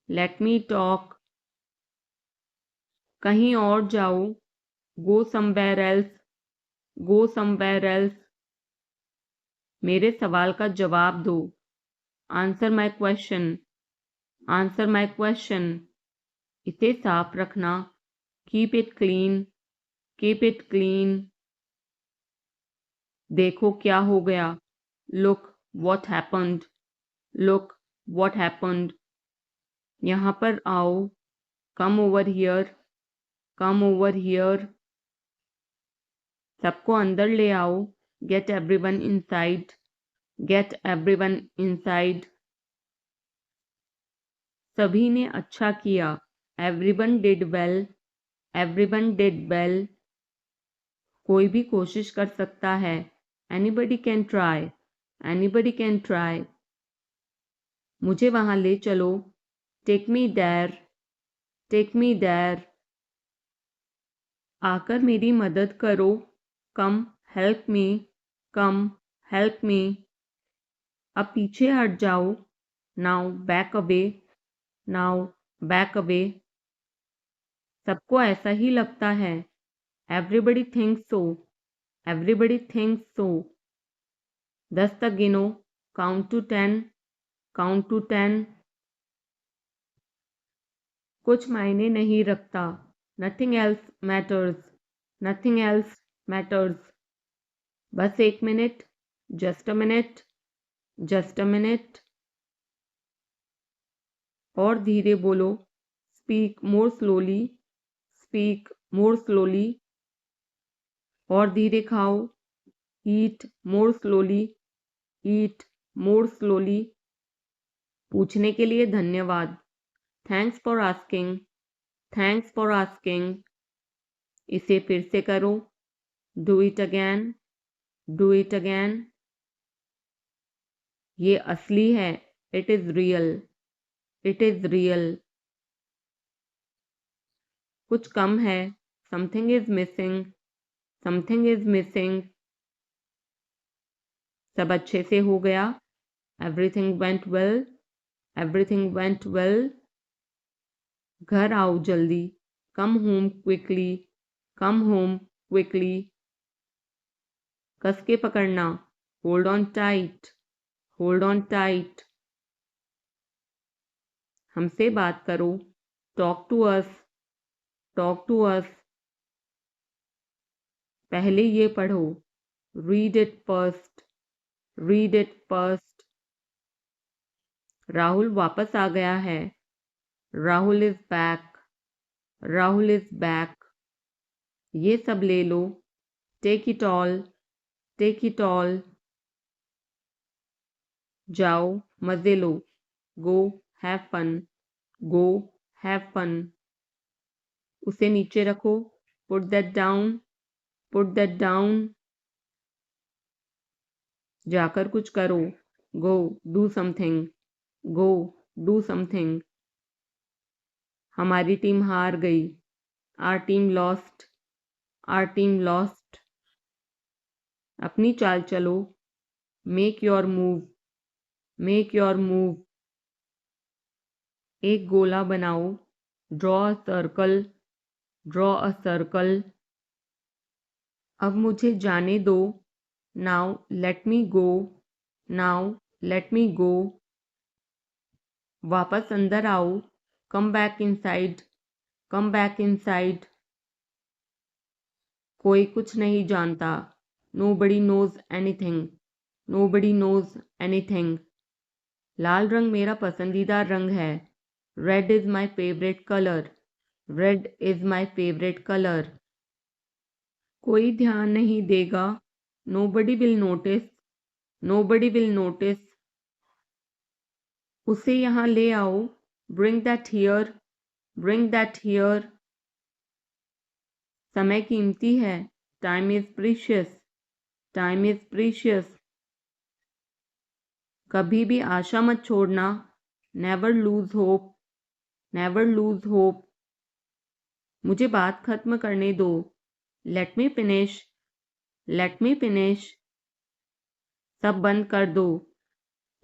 let me talk. कहीं और जाओ, go somewhere else, go somewhere else. मेरे सवाल का जवाब दो, answer my question, answer my question. इसे साफ रखना, keep it clean, keep it clean. देखो क्या हो गया, look what happened, look what happened. यहाँ पर आओ, come over here, come over here. सबको अंदर ले आओ, get everyone inside, get everyone inside. सभी ने अच्छा किया, everyone did well, everyone did well. कोई भी कोशिश कर सकता है, anybody can try, anybody can try. मुझे वहां ले चलो, take me there, take me there. आकर मेरी मदद करो, कम हेल्प मी, कम हेल्प मी। अब पीछे हट जाओ, now back away, now back away. सबको ऐसा ही लगता है, एवरीबडी थिंक्स सो, एवरीबडी थिंक्स सो। 10 तक गिनो, काउंट टू 10, काउंट टू 10। कुछ मायने नहीं रखता, nothing else matters, nothing else matters. बस 1 minute, just a minute, just a minute. और धीरे बोलो, speak more slowly, speak more slowly. और धीरे खाओ, ईट मोर स्लोली, ईट मोर स्लोली। पूछने के लिए धन्यवाद, thanks for asking, thanks for asking. इसे फिर से करो, do it again, do it again. ये असली है, it is real, it is real. कुछ कम है, something is missing, something is missing. सब अच्छे से हो गया, everything went well, everything went well. घर आओ जल्दी, come home quickly, come home quickly. कस के पकड़ना, hold on tight, hold on tight. हमसे बात करो, talk to us, talk to us. पहले ये पढ़ो, read it first, read it first. Rahul वापस आ गया है, Rahul is back, Rahul is back. ये सब ले लो, take it all, take it all. जाओ मजे लो, go have fun, go have fun. उसे नीचे रखो, put that down, put that down. जाकर कुछ करो, go do something, go do something. हमारी टीम हार गई, our team lost, are team lost. अपनी चाल चलो, make your move, make your move. एक गोला बनाओ, draw a circle, draw a circle. अब मुझे जाने दो, now let me go, now let me go. वापस अंदर आओ, come back inside, come back inside. कोई कुछ नहीं जानता, nobody knows anything, nobody knows anything. लाल रंग मेरा पसंदीदा रंग है, red is my favourite colour, red is my favourite colour. कोई ध्यान नहीं देगा, nobody will notice, nobody will notice. उसे यहाँ ले आओ, bring that here, bring that here. समय कीमती है, time is precious, time is precious. कभी भी आशा मत छोड़ना, never lose hope, never lose hope. मुझे बात खत्म करने दो, let me finish, let me finish. सब बंद कर दो,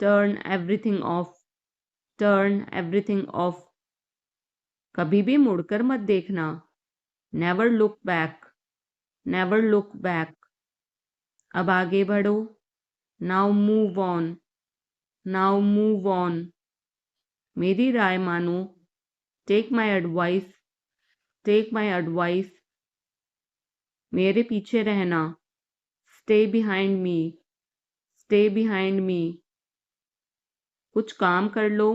turn everything of, turn everything of. कभी भी मुड़कर मत देखना, never look back, never look back. अब आगे बढ़ो, now move on, now move on. मेरी राय मानो, take my advice, take my advice. मेरे पीछे रहना, stay behind me, stay behind me. कुछ काम कर लो,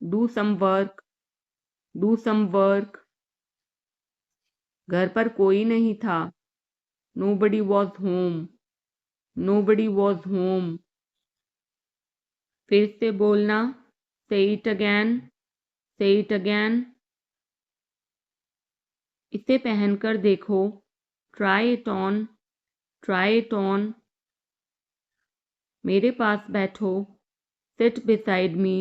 do some work, do some work. घर पर कोई नहीं था, nobody was home, nobody was home. फिर से बोलना, say it again, say it again. इसे पहनकर देखो, try it on, try it on. मेरे पास बैठो, seat beside me,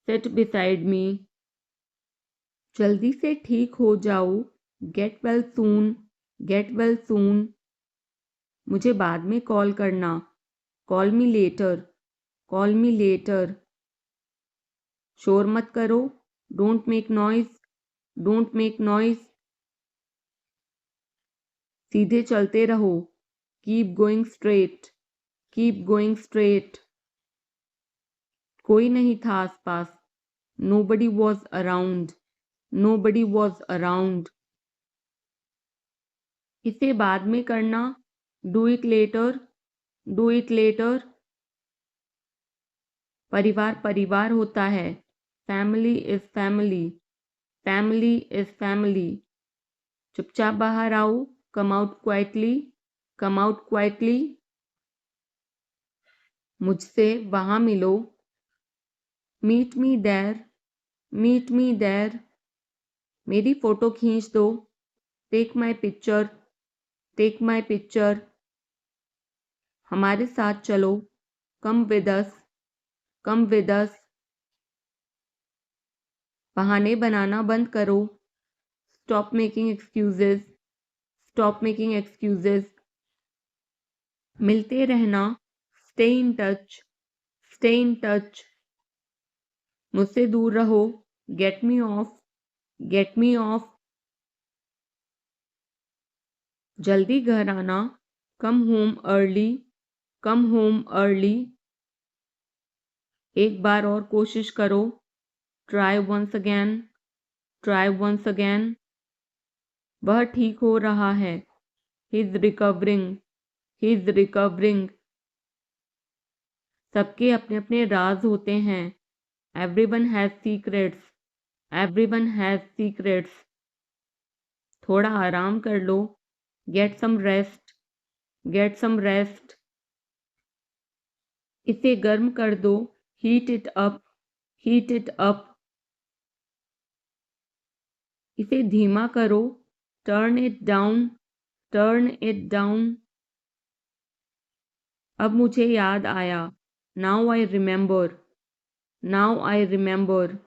seat beside me. जल्दी से ठीक हो जाओ, get well soon, get well soon. मुझे बाद में कॉल करना, call me later, call me later. शोर मत करो, don't make noise, don't make noise. सीधे चलते रहो, keep going straight, keep going straight. कोई नहीं था आसपास, nobody was around, nobody was around. इसे बाद में करना, do it later, do it later. परिवार परिवार होता है, family is family, family is family. चुपचाप बाहर आओ, come out quietly, come out quietly. मुझसे वहां मिलो, meet me there, meet me there. मेरी फोटो खींच दो, take my picture, take my picture. हमारे साथ चलो, come with us, come with us. बहाने बनाना बंद करो, stop making excuses, stop making excuses. मिलते रहना, stay in touch, stay in touch. मुझसे दूर रहो, get me off, get me off. जल्दी घर आना, come home early, come home early. एक बार और कोशिश करो, try once again, try once again. वह ठीक हो रहा है, he is recovering, he is recovering. सबके अपने अपने राज होते हैं, everyone has secrets, everyone has secrets. थोड़ा आराम कर लो, get some rest, get some rest. इसे गर्म कर दो, heat it up, heat it up. इसे धीमा करो, turn it down, turn it down. अब मुझे याद आया, now I remember, now I remember.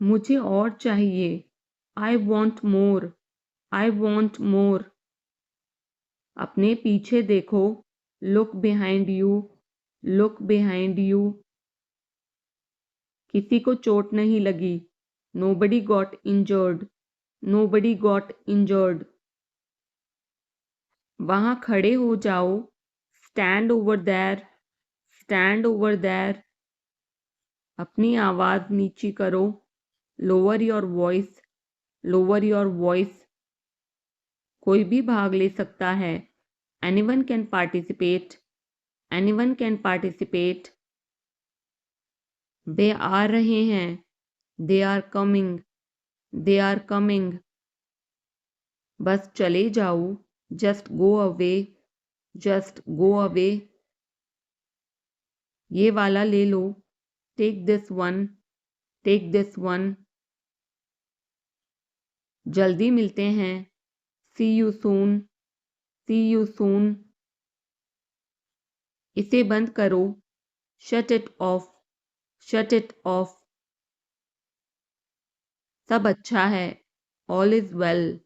मुझे और चाहिए, I want more, I want more. अपने पीछे देखो, look behind you, look behind you. किसी को चोट नहीं लगी। Nobody got injured. Nobody got injured. वहां खड़े हो जाओ। Stand over there. Stand over there. अपनी आवाज नीची करो। Lower your voice. Lower your voice. कोई भी भाग ले सकता है। Anyone can participate. Anyone can participate. वे आ रहे हैं। They are coming. They are coming. बस चले जाओ। Just go away. Just go away. ये वाला ले लो। Take this one. Take this one. जल्दी मिलते हैं। See you soon. See you soon. इसे बंद करो। Shut it off. Shut it off. सब अच्छा है। All is well.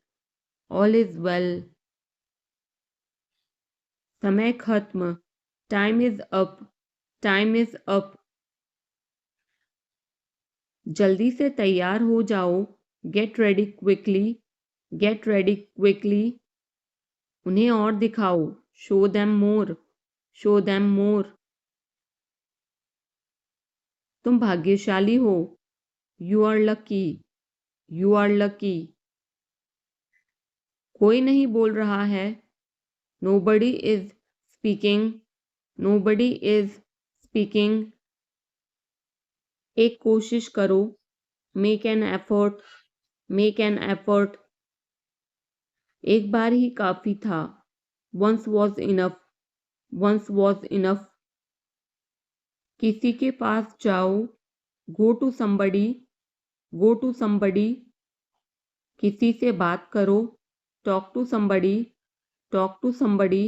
All is well. समय खत्म। Time is up. Time is up. जल्दी से तैयार हो जाओ। Get ready quickly. Get ready quickly. उन्हें और दिखाओ। Show them more. Show them more. तुम भाग्यशाली हो। You are lucky. You are lucky. कोई नहीं बोल रहा है। Nobody is speaking. Nobody is speaking. एक कोशिश करो। Make an effort. Make an effort. एक बार ही काफी था। Once was enough. Once was enough. किसी के पास जाओ। Go to somebody. Go to somebody. किसी से बात करो। Talk to somebody. Talk to somebody.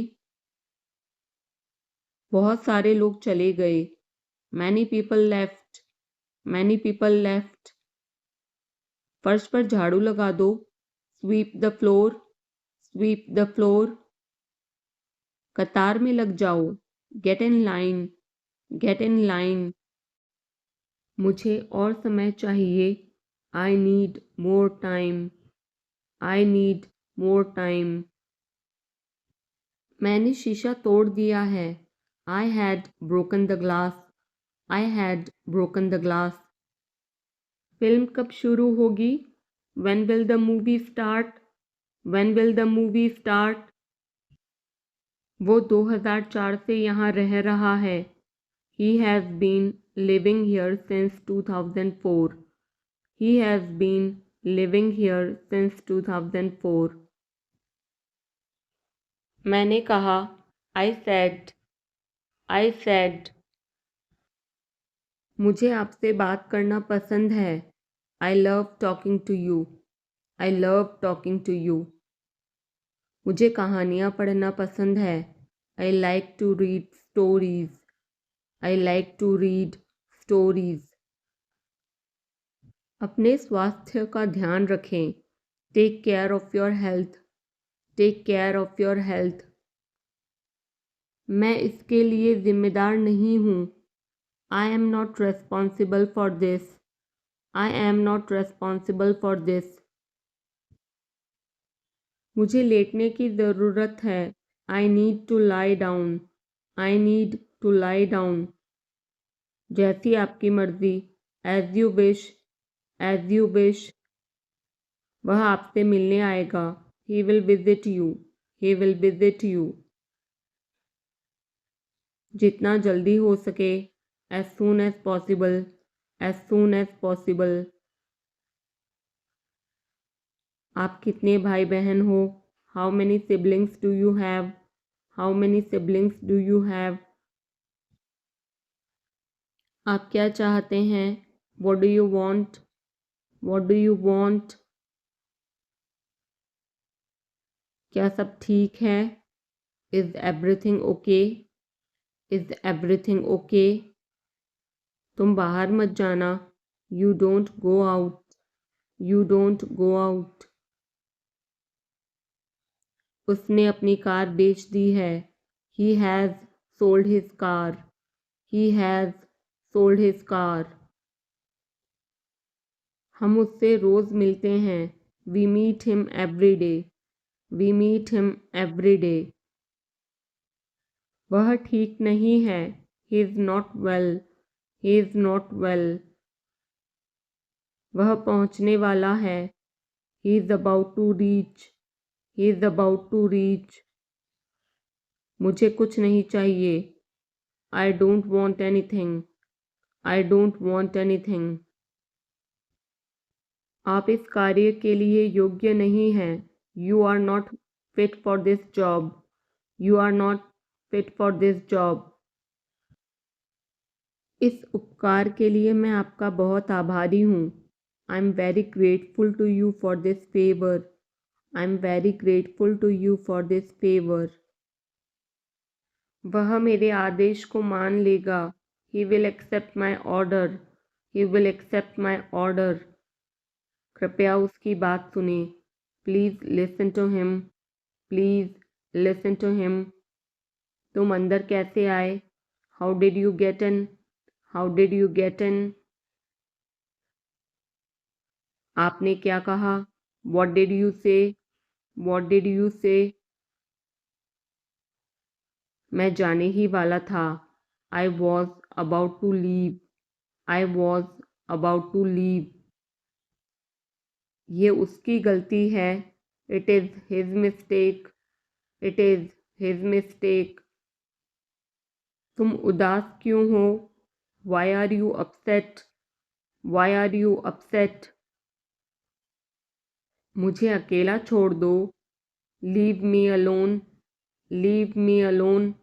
बहुत सारे लोग चले गए। Many people left. Many people left. फर्श पर झाड़ू लगा दो। Sweep the floor. Sweep the floor. कतार में लग जाओ। Get in line. Get in line. मुझे और समय चाहिए। I need more time. I need more time. मैंने शीशा तोड़ दिया है। I had broken the glass. I had broken the glass. Film कब शुरू होगी? When will the movie start? When will the movie start? वो 2004 से यहाँ रह रहा है। He has been living here since 2004. He has been living here since 2004. मैंने कहा। I said. I said. मुझे आपसे बात करना पसंद है। I love talking to you. I love talking to you. मुझे कहानियाँ पढ़ना पसंद है। I like to read stories. I like to read stories. अपने स्वास्थ्य का ध्यान रखें। Take care of your health. Take care of your health. मैं इसके लिए जिम्मेदार नहीं हूँ। I am not responsible for this. I am not responsible for this. मुझे लेटने की ज़रूरत है। I need to lie down. I need to lie down. जैसी आपकी मर्जी। As you wish. As you wish. वह आपसे मिलने आएगा। He will visit you. He will visit you. जितना जल्दी हो सके। As soon as possible. As soon as possible. आप कितने भाई बहन हो? How many siblings do you have? How many siblings do you have? आप क्या चाहते हैं? What do you want? What do you want? क्या सब ठीक है? Is everything okay? Is everything okay? तुम बाहर मत जाना। You don't go out. You don't go out. उसने अपनी कार बेच दी है। He has sold his car. He has sold his car. हम उससे रोज मिलते हैं. We meet him every day. We meet him every day. वह ठीक नहीं है. He is not well. He is not well. वह पहुंचने वाला है. He is about to reach. He is about to reach. मुझे कुछ नहीं चाहिए. I don't want anything. I don't want anything. आप इस कार्य के लिए योग्य नहीं हैं. You are not fit for this job. You are not fit for this job. इस उपकार के लिए मैं आपका बहुत आभारी हूँ. I am very grateful to you for this favor. I am very grateful to you for this favor. वह मेरे आदेश को मान लेगा. He will accept my order. He will accept my order. कृपया उसकी बात सुने. Please listen to him. Please listen to him. तुम अंदर कैसे आए? How did you get in? How did you get in? आपने क्या कहा? What did you say? What did you say? मैं जाने ही वाला था. I was about to leave. I was about to leave. ये उसकी गलती है. It is his mistake. It is his mistake. तुम उदास क्यों हो? Why are you upset? Why are you upset? मुझे अकेला छोड़ दो. Leave me alone. Leave me alone.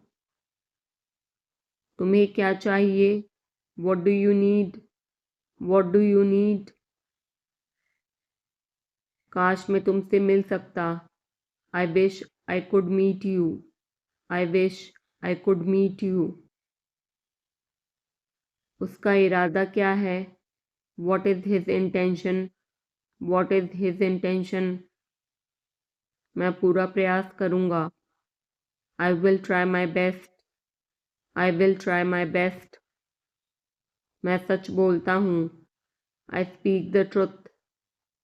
तुम्हें क्या चाहिए? What do you need? What do you need? काश मैं तुमसे मिल सकता. I wish I could meet you. I wish I could meet you. उसका इरादा क्या है? What is his intention? What is his intention? मैं पूरा प्रयास करूँगा. I will try my best. I will try my best. मैं सच बोलता हूँ. I speak the truth.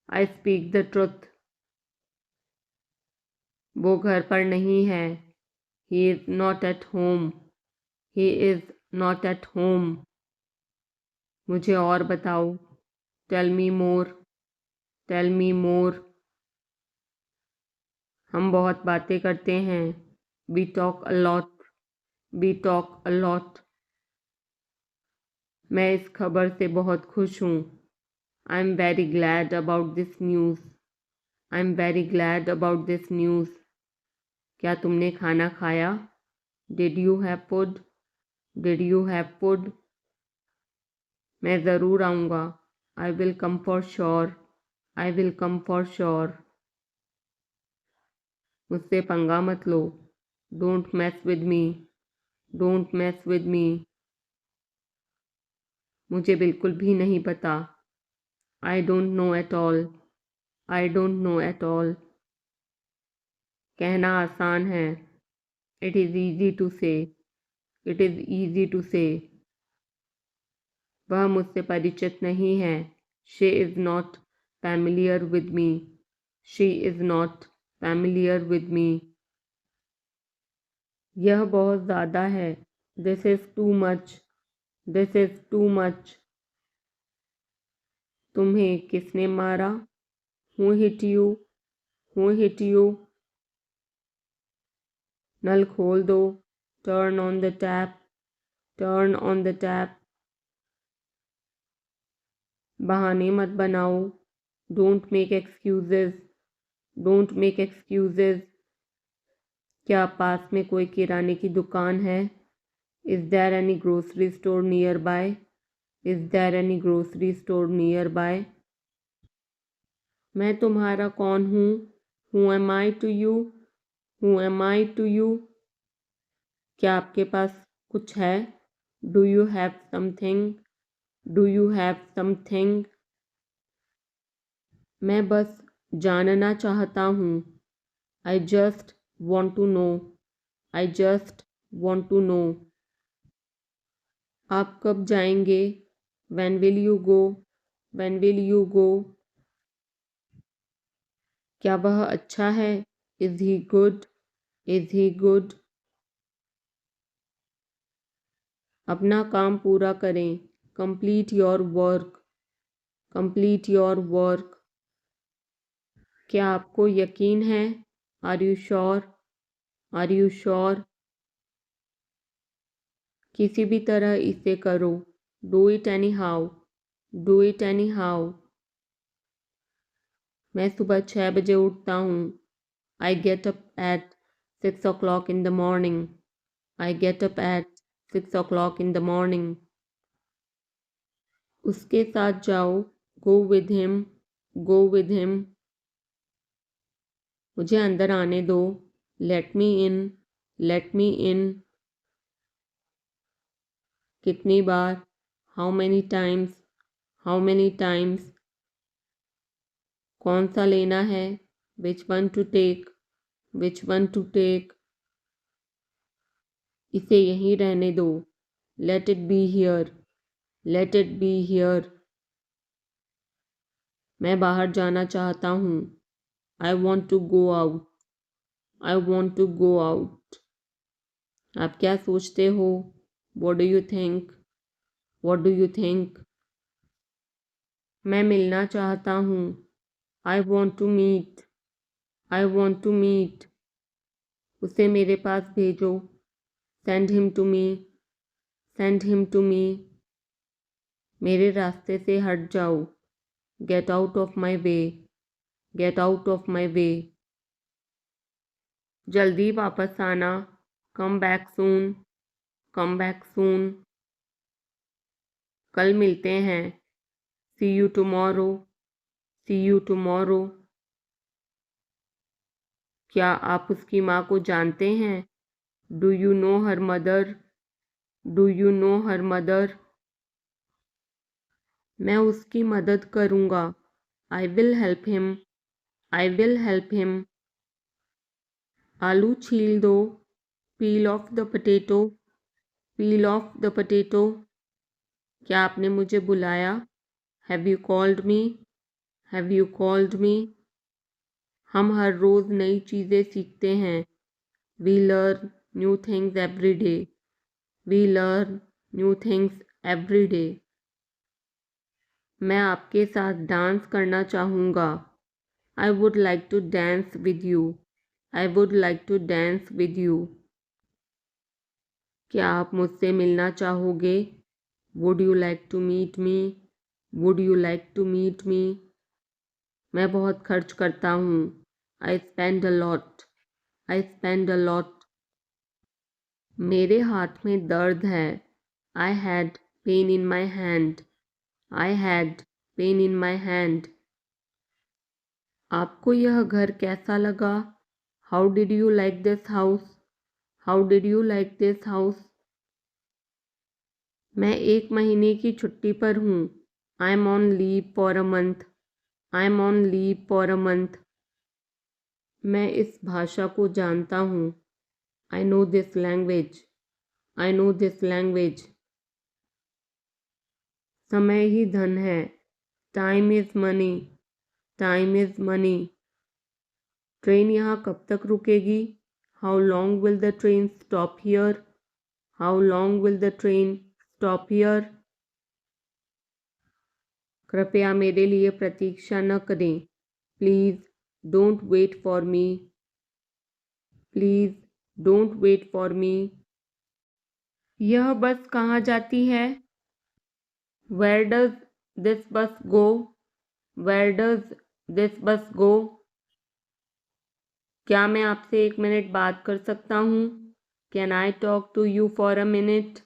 I speak the truth. वो घर पर नहीं है. He is not at home. He is not at home. मुझे और बताओ. Tell me more. Tell me more. हम बहुत बातें करते हैं. We talk a lot. We talk a lot. मैं इस खबर से बहुत खुश हूँ. I am very glad about this news. I am very glad about this news. क्या तुमने खाना खाया? Did you have food? Did you have food? मैं ज़रूर आऊँगा. I will come for sure. I will come for sure. मुझसे पंगा मत लो. Don't mess with me. Don't mess with me. मुझे बिल्कुल भी नहीं पता. I don't know at all. I don't know at all. कहना आसान है. It is easy to say. It is easy to say. वह मुझसे परिचित नहीं है. She is not familiar with me. She is not familiar with me. यह बहुत ज़्यादा है. This is too much. This is too much. तुम्हें किसने मारा? Who hit you? Who hit you? नल खोल दो. Turn on the tap. Turn on the tap. बहाने मत बनाओ. Don't make excuses. Don't make excuses. क्या पास में कोई किराने की दुकान है? Is there any grocery store nearby? Is there any grocery store nearby? मैं तुम्हारा कौन हूँ? Who am I to you? Who am I to you? क्या आपके पास कुछ है? Do you have something? Do you have something? मैं बस जानना चाहता हूँ. I just want to know. I just want to know. आप कब जाएंगे? When will you go? When will you go? क्या वह अच्छा है? Is he good? Is he good? अपना काम पूरा करें। Complete your work. Complete your work. क्या आपको यकीन है? Are you sure? Are you sure? किसी भी तरह इसे करो। Do it anyhow. Do it anyhow. मैं सुबह 6 बजे उठता हूँ। I get up at 6 o'clock in the morning. I get up at 6 o'clock in the morning. उसके साथ जाओ। Go with him. Go with him. मुझे अंदर आने दो। Let me in. Let me in. कितनी बार? How many times? How many times? कौन सा लेना है? Which one to take? Which one to take? इसे यहीं रहने दो। Let it be here. Let it be here. मैं बाहर जाना चाहता हूँ। I want to go out. I want to go out. आप क्या सोचते हो? What do you think? What do you think? मैं मिलना चाहता हूँ। I want to meet. I want to meet. उसे मेरे पास भेजो। Send him to me. Send him to me. मेरे रास्ते से हट जाओ। Get out of my way. Get out of my way. जल्दी वापस आना। Come back soon. Come back soon. कल मिलते हैं। See you tomorrow. See you tomorrow. क्या आप उसकी माँ को जानते हैं? Do you know her mother? Do you know her mother? मैं उसकी मदद करूँगा। I will help him. I will help him. आलू छील दो। Peel off the potato. Peel off the potato. क्या आपने मुझे बुलाया? Have you called me? Have you called me? हम हर रोज़ नई चीज़ें सीखते हैं। We learn new things every day. We learn new things every day. मैं आपके साथ डांस करना चाहूँगा। I would like to dance with you. I would like to dance with you. क्या आप मुझसे मिलना चाहोगे? Would you like to meet me? Would you like to meet me? मैं बहुत खर्च करता हूँ। I spend a lot. I spend a lot. मेरे हाथ में दर्द है। I had pain in my hand. I had pain in my hand. आपको यह घर कैसा लगा? How did you like this house? How did you like this house? मैं 1 महीने की छुट्टी पर हूँ। I'm on leave for a month. I'm on leave for a month. मैं इस भाषा को जानता हूँ। I know this language. I know this language. समय ही धन है। Time is money. Time is money. Train यहाँ कब तक रुकेगी? How long will the train stop here? How long will the train stop here? कृपया मेरे लिए प्रतीक्षा न करें। Please don't wait for me. Please don't wait for me. यह बस कहाँ जाती है? Where does this bus go? Where does this bus go? क्या मैं आपसे 1 मिनट बात कर सकता हूँ? Can I talk to you for a minute?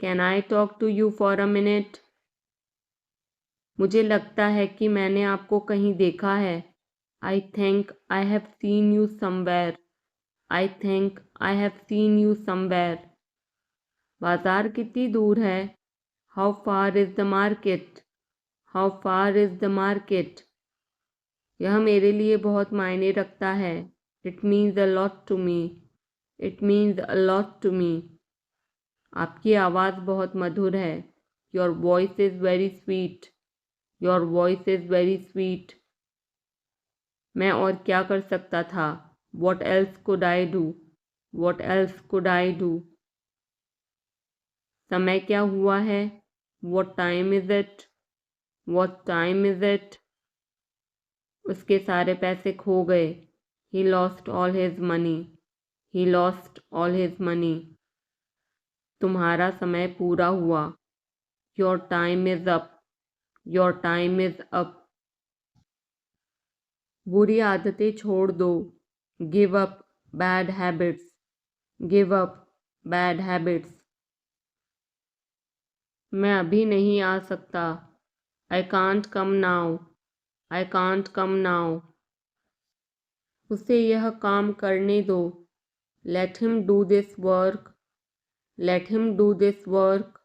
Can I talk to you for a minute? मुझे लगता है कि मैंने आपको कहीं देखा है। I think I have seen you somewhere. I think I have seen you somewhere. बाजार कितनी दूर है? How far is the market? How far is the market? यह मेरे लिए बहुत मायने रखता है। It means a lot to me. It means a lot to me. आपकी आवाज़ बहुत मधुर है। Your voice is very sweet. Your voice is very sweet. मैं और क्या कर सकता था? What else could I do? What else could I do? समय क्या हुआ है? What time is it? What time is it? उसके सारे पैसे खो गए। He lost all his money. He lost all his money. तुम्हारा समय पूरा हुआ। Your time is up. Your time is up. बुरी आदतें छोड़ दो। Give up bad habits. Give up bad habits. मैं अभी नहीं आ सकता। I can't come now. I can't come now. उसे यह काम करने दो। Let him do this work. Let him do this work.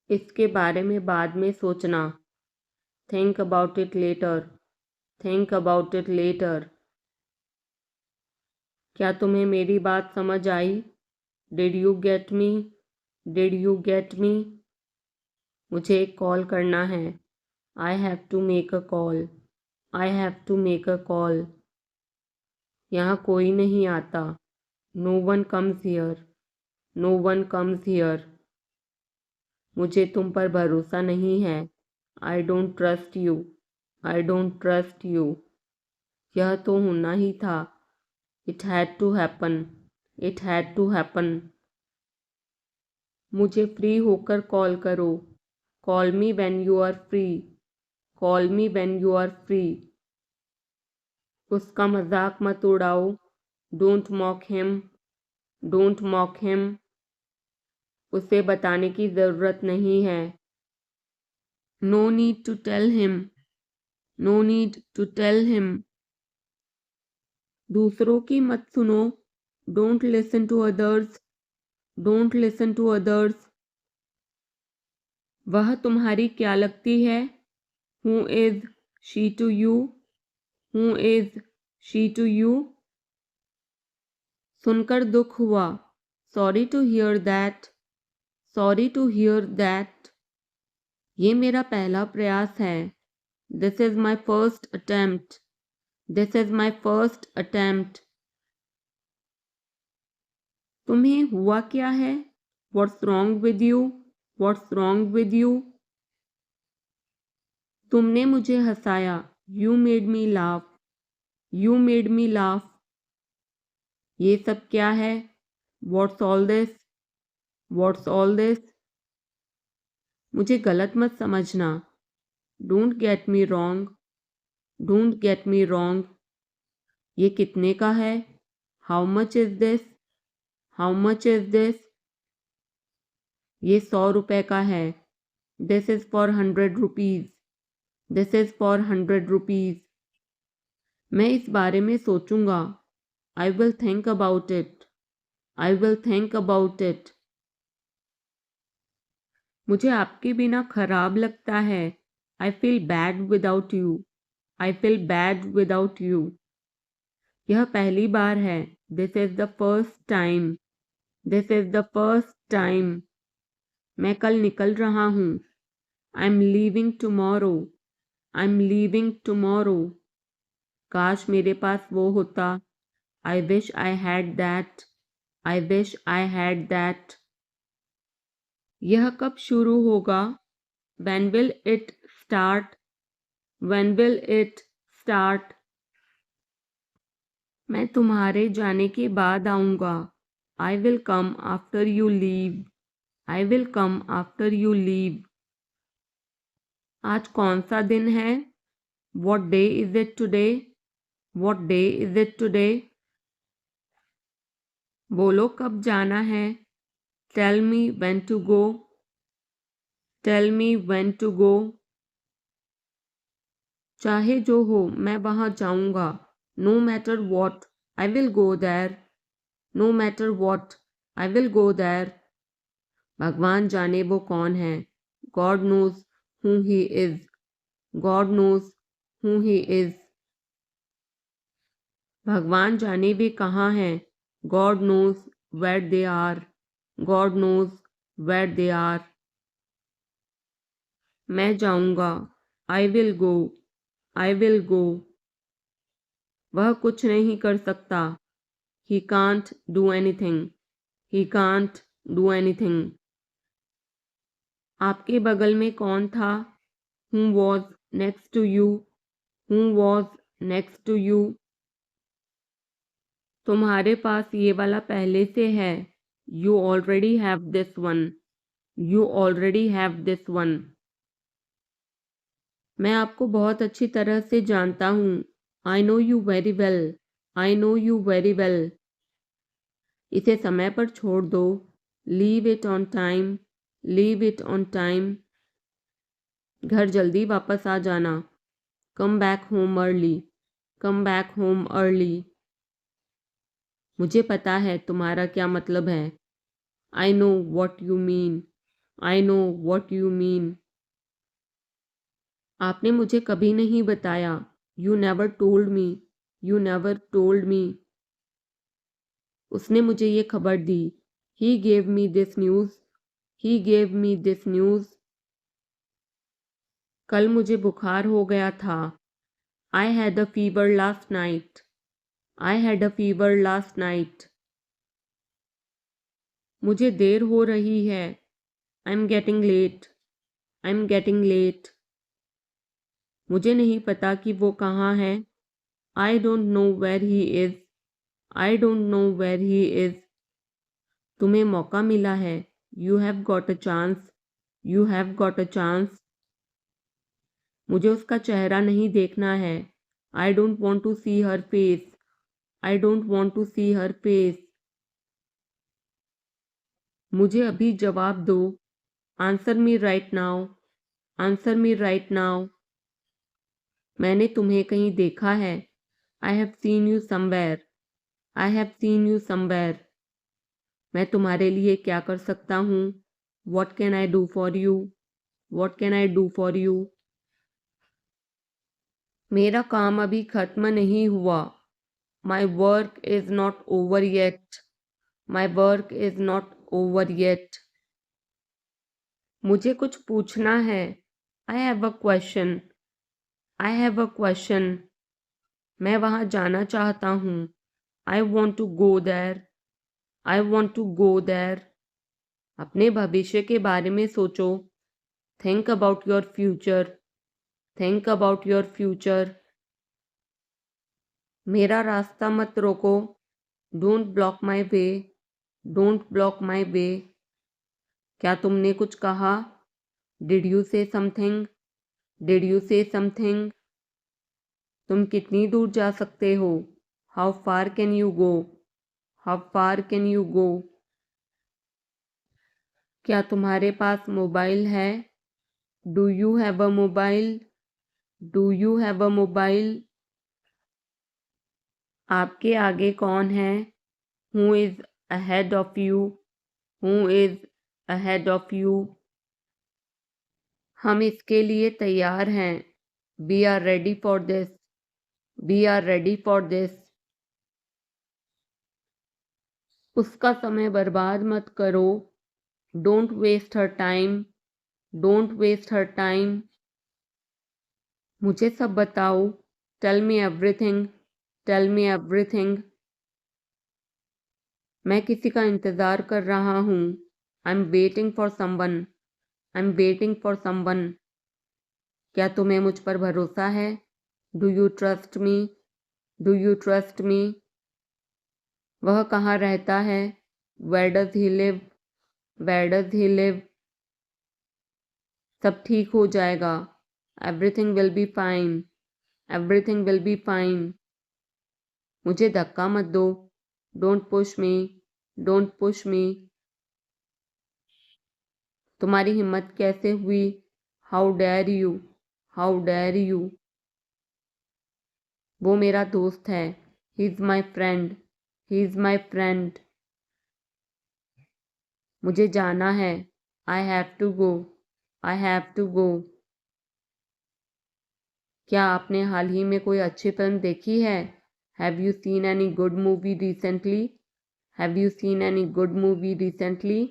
इसके बारे में बाद में सोचना। Think about it later. Think about it later. क्या तुम्हें मेरी बात समझ आई? Did you get me? Did you get me? मुझे एक कॉल करना है। I have to make a call. I have to make a call. यहाँ कोई नहीं आता। No one comes here. No one comes here. मुझे तुम पर भरोसा नहीं है। I don't trust you. I don't trust you. यह तो होना ही था। It had to happen. It had to happen. मुझे फ्री होकर कॉल करो। Call me when you are free. Call me when you are free. उसका मजाक मत उड़ाओ। Don't mock him. Don't mock him. उसे बताने की ज़रूरत नहीं है। No need to tell him. No need to tell him. दूसरों की मत सुनो। Don't listen to others. Don't listen to others. वह तुम्हारी क्या लगती है? Who is she to you? Who is she to you? सुनकर दुख हुआ। Sorry to hear that. Sorry to hear that. ये मेरा पहला प्रयास है। This is my first attempt. This is my first attempt. तुम्हें हुआ क्या है? What's wrong with you? What's wrong with you? तुमने मुझे हंसाया। You made me laugh. You made me laugh. ये सब क्या है? What's all this? What's all this? मुझे गलत मत समझना। Don't get me wrong. Don't get me wrong. ये कितने का है? How much is this? How much is this? ये 100 रुपए का है। This is for 100 rupees. This is for 100 rupees. मैं इस बारे में सोचूंगा। I will think about it. I will think about it. मुझे आपके बिना खराब लगता है। I feel bad without you. I feel bad without you. यह पहली बार है। This is the first time. This is the first time. मैं कल निकल रहा हूँ। I am leaving tomorrow. I am leaving tomorrow. काश मेरे पास वो होता। आई wish I had that. I wish I had that. यह कब शुरू होगा? When will it start? When will it start? मैं तुम्हारे जाने के बाद आऊँगा। I will come after you leave. I will come after you leave. आज कौन सा दिन है? What day is it today? What day is it today? बोलो कब जाना है? Tell me when to go. Tell me when to go. चाहे जो हो मैं वहाँ जाऊँगा। No matter what, I will go there. No matter what, I will go there. भगवान जाने वो कौन है। God knows who he is. God knows who he is. भगवान जाने वे कहाँ हैं। God knows where they are. God knows where they are. मैं जाऊंगा. I will go. I will go. वह कुछ नहीं कर सकता. He can't do anything. He can't do anything. आपके बगल में कौन था? Who was next to you? Who was next to you? तुम्हारे पास ये वाला पहले से है. You already have this one. You already have this one. मैं आपको बहुत अच्छी तरह से जानता हूँ. I know you very well. I know you very well. इसे समय पर छोड़ दो. Leave it on time. Leave it on time. घर जल्दी वापस आ जाना. Come back home early. Come back home early. मुझे पता है तुम्हारा क्या मतलब है. I know what you mean. I know what you mean. आपने मुझे कभी नहीं बताया. You never told me. You never told me. उसने मुझे ये खबर दी. He gave me this news. He gave me this news. कल मुझे बुखार हो गया था. I had a fever last night. I had a fever last night. मुझे देर हो रही है. I'm getting late. I'm getting late. मुझे नहीं पता कि वो कहाँ है. I don't know where he is. I don't know where he is. तुम्हें मौका मिला है. You have got a chance. You have got a chance. मुझे उसका चेहरा नहीं देखना है. I don't want to see her face. I don't want to see her face. मुझे अभी जवाब दो. Answer me right now. Answer me right now. मैंने तुम्हें कहीं देखा है. I have seen you somewhere. I have seen you somewhere. मैं तुम्हारे लिए क्या कर सकता हूँ? What can I do for you? What can I do for you? मेरा काम अभी खत्म नहीं हुआ. My work is not over yet. My work is not over yet. मुझे कुछ पूछना है. I have a question. I have a question. मैं वहाँ जाना चाहता हूँ. I want to go there. I want to go there. अपने भविष्य के बारे में सोचो. Think about your future. Think about your future. मेरा रास्ता मत रोको. Don't block my way. Don't block my way. क्या तुमने कुछ कहा? Did you say something? Did you say something? तुम कितनी दूर जा सकते हो? How far can you go? How far can you go? क्या तुम्हारे पास मोबाइल है? Do you have a mobile? Do you have a mobile? आपके आगे कौन है? Who is ahead of you? Who is ahead of you? हम इसके लिए तैयार हैं. We are ready for this. We are ready for this. उसका समय बर्बाद मत करो. Don't waste her time. Don't waste her time. मुझे सब बताओ. Tell me everything. Tell me everything. मैं किसी का इंतज़ार कर रहा हूँ. I'm waiting for someone. I'm waiting for someone. क्या तुम्हें मुझ पर भरोसा है? Do you trust me? Do you trust me? वह कहाँ रहता है? Where does he live? Where does he live? सब ठीक हो जाएगा. Everything will be fine. Everything will be fine. मुझे धक्का मत दो. Don't push me. Don't push me. तुम्हारी हिम्मत कैसे हुई? How dare you? How dare you? वो मेरा दोस्त है. He is my friend. He is my friend. मुझे जाना है. I have to go. I have to go. क्या आपने हाल ही में कोई अच्छी फिल्म देखी है? Have you seen any good movie recently? Have you seen any good movie recently?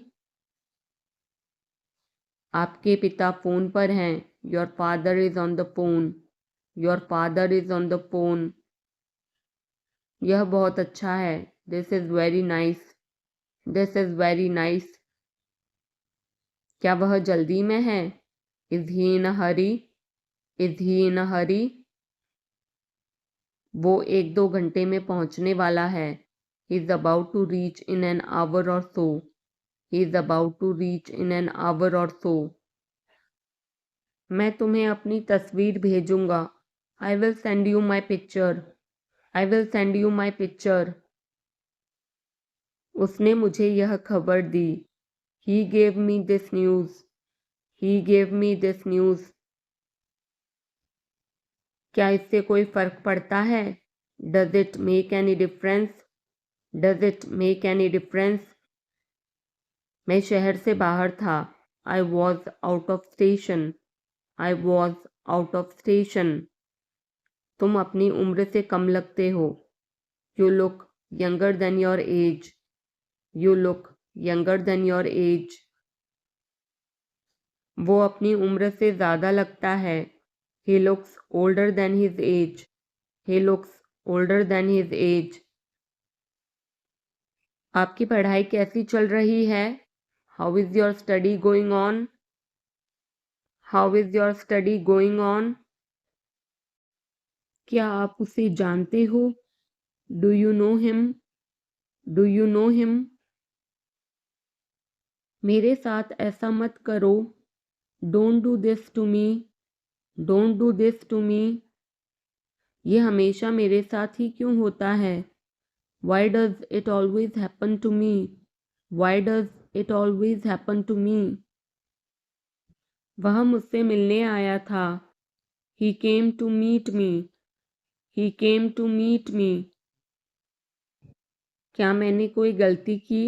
आपके पिता फ़ोन पर हैं. Your father is on the phone. Your father is on the phone. यह बहुत अच्छा है. This is very nice. This is very nice. क्या वह जल्दी में है? Is he in a hurry? Is he in a hurry? वो 1-2 घंटे में पहुंचने वाला है. He is about to reach in an hour or so. He is about to reach in an hour or so. मैं तुम्हें अपनी तस्वीर भेजूंगा. I will send you my picture. I will send you my picture. उसने मुझे यह खबर दी. He gave me this news. He gave me this news. क्या इससे कोई फर्क पड़ता है? Does it make any difference? Does it make any difference? मैं शहर से बाहर था. I was out of station. I was out of station. तुम अपनी उम्र से कम लगते हो. You look younger than your age. You look younger than your age. वो अपनी उम्र से ज़्यादा लगता है. He looks older than his age. He looks older than his age. आपकी पढ़ाई कैसी चल रही है? How is your study going on? How is your study going on? क्या आप उसे जानते हो? Do you know him? Do you know him? मेरे साथ ऐसा मत करो. Don't do this to me. Don't do this to me. ये हमेशा मेरे साथ ही क्यों होता है? Why does it always happen to me? Why does it always happen to me? वह मुझसे मिलने आया था. He came to meet me. He came to meet me. क्या मैंने कोई गलती की?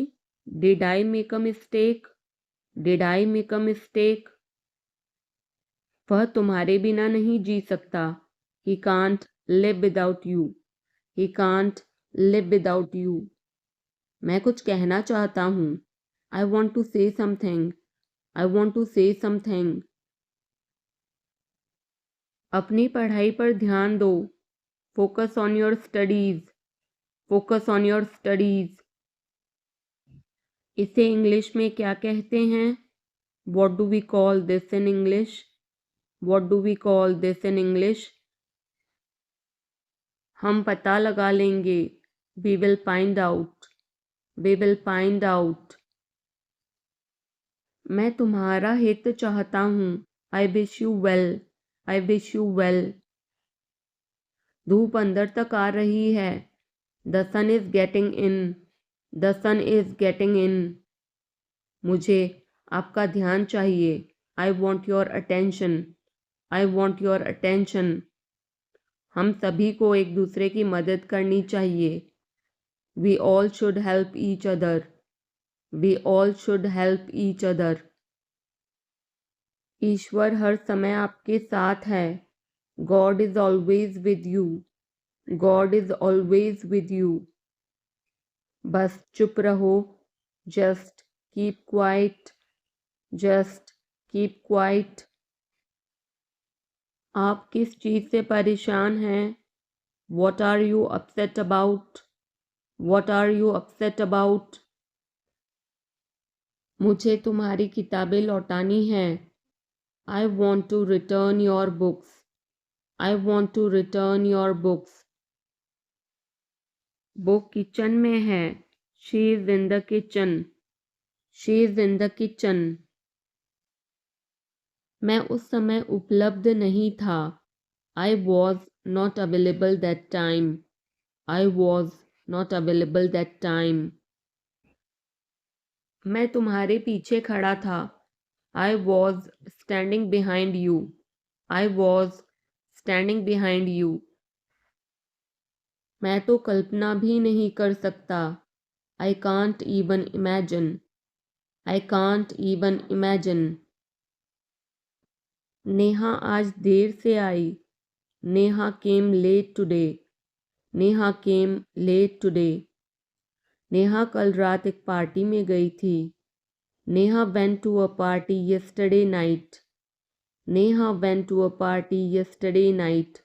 Did I make a mistake? Did I make a mistake? वह तुम्हारे बिना नहीं जी सकता. He can't live without you. He can't live without you. मैं कुछ कहना चाहता हूँ. I want to say something. I want to say something. अपनी पढ़ाई पर ध्यान दो. Focus on your studies. Focus on your studies. इसे इंग्लिश में क्या कहते हैं? What do we call this in English? What do we call this in English? हम पता लगा लेंगे. We will find out. We will find out. मैं तुम्हारा हित चाहता हूँ. I wish you well. I wish you well. धूप अंदर तक आ रही है. The sun is getting in. The sun is getting in. मुझे आपका ध्यान चाहिए. I want your attention. I want your attention. हम सभी को एक दूसरे की मदद करनी चाहिए. We all should help each other. We all should help each other. ईश्वर हर समय आपके साथ है. God is always with you. God is always with you. बस चुप रहो. Just keep quiet. Just keep quiet. आप किस चीज़ से परेशान हैं? What are you upset about? What are you upset about? मुझे तुम्हारी किताबें लौटानी हैं. I want to return your books. I want to return your books. वो किचन में है. She is in the kitchen. She is in the kitchen. मैं उस समय उपलब्ध नहीं था. I was not available that time. I was not available that time. मैं तुम्हारे पीछे खड़ा था. I was standing behind you. I was standing behind you. मैं तो कल्पना भी नहीं कर सकता. I can't even imagine. I can't even imagine. Neha आज देर से आई. Neha came late today. Neha came late today. Neha कल रात एक पार्टी में गई थी। Neha went to a party yesterday night. Neha went to a party yesterday night.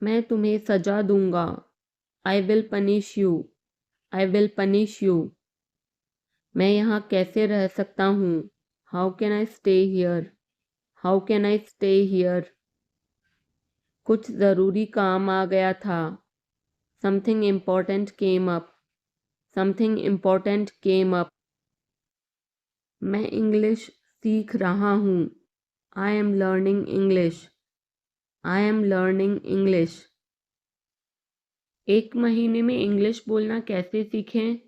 मैं तुम्हें सजा दूंगा। I will punish you. I will punish you. मैं यहाँ कैसे रह सकता हूँ? How can I stay here? How can I stay here? कुछ ज़रूरी काम आ गया था। Something important came up. Something important came up. मैं इंग्लिश सीख रहा हूँ। I am learning English. I am learning English. एक महीने में इंग्लिश बोलना कैसे सीखें?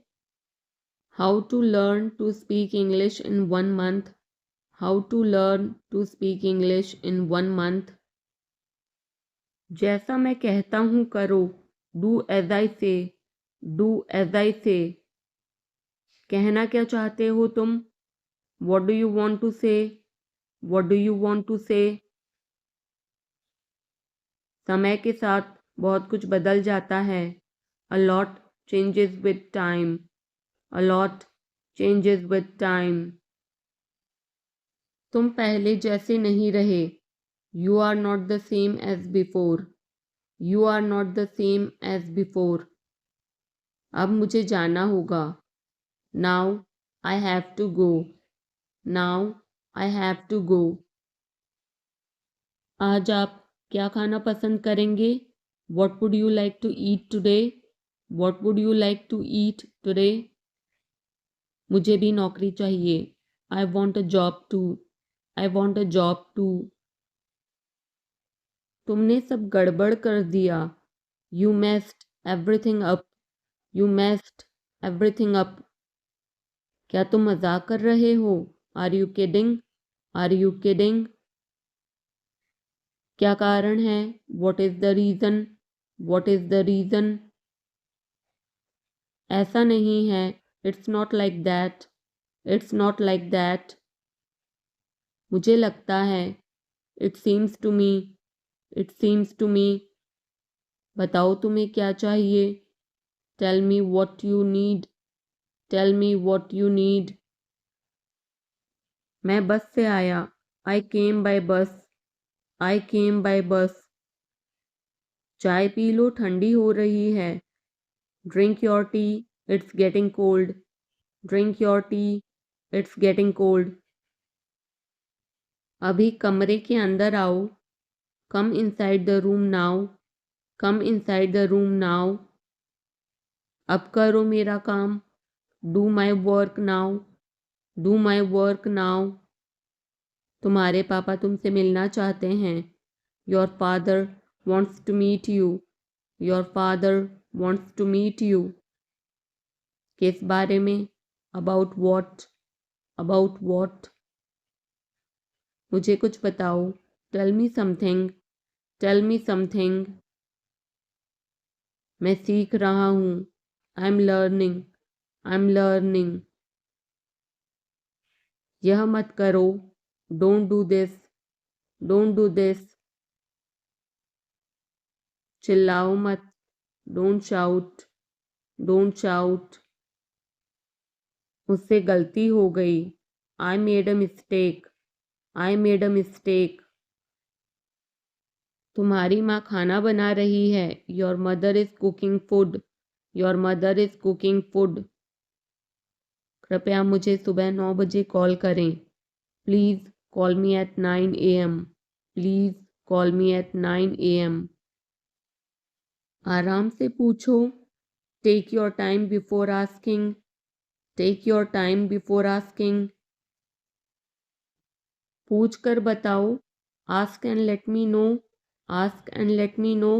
How to learn to speak English in 1 month. How to learn to speak English in 1 month. जैसा मैं कहता हूँ करो। Do as I say. Do as I say. कहना क्या चाहते हो तुम? What do you want to say? What do you want to say? समय के साथ बहुत कुछ बदल जाता है। A lot changes with time. A lot changes with time. तुम पहले जैसे नहीं रहे। You are not the same as before. You are not the same as before. अब मुझे जाना होगा। Now I have to go. Now I have to go. आज आप क्या खाना पसंद करेंगे? What would you like to eat today? What would you like to eat today? मुझे भी नौकरी चाहिए। I want a job too. I want a job too. तुमने सब गड़बड़ कर दिया। You messed everything up. You messed everything up. क्या तुम मजाक कर रहे हो? Are you kidding? Are you kidding? क्या कारण है? What is the reason? What is the reason? ऐसा नहीं है। It's not like that. It's not like that. मुझे लगता है। It seems to me. It seems to me. बताओ तुम्हें क्या चाहिए? Tell me what you need. Tell me what you need. मैं बस से आया। I came by bus. I came by bus. चाय पी लो, ठंडी हो रही है। Drink your tea. It's getting cold. Drink your tea. It's getting cold. अभी कमरे के अंदर आओ। Come inside the room now. Come inside the room now. अब करो मेरा काम। Do my work now. Do my work now. तुम्हारे पापा तुमसे मिलना चाहते हैं। Your father wants to meet you. Your father wants to meet you. किस बारे में? About what? About what? मुझे कुछ बताओ। Tell me something. Tell me something. मैं सीख रहा हूँ। I'm learning. I'm learning. यह मत करो। Don't do this. Don't do this. चिल्लाओ मत। Don't shout. Don't shout. मुझसे गलती हो गई। I made a mistake. I made a mistake. तुम्हारी माँ खाना बना रही है। Your mother is cooking food. Your mother is cooking food. कृपया मुझे सुबह 9 बजे कॉल करें। Please call me at 9 a.m. Please call me at 9 a.m. आराम से पूछो। Take your time before asking. Take your time before asking. पूछ कर बताओ। Ask and let me know. Ask and let me know.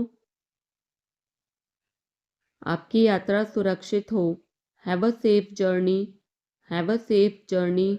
आपकी यात्रा सुरक्षित हो। Have a safe journey. Have a safe journey.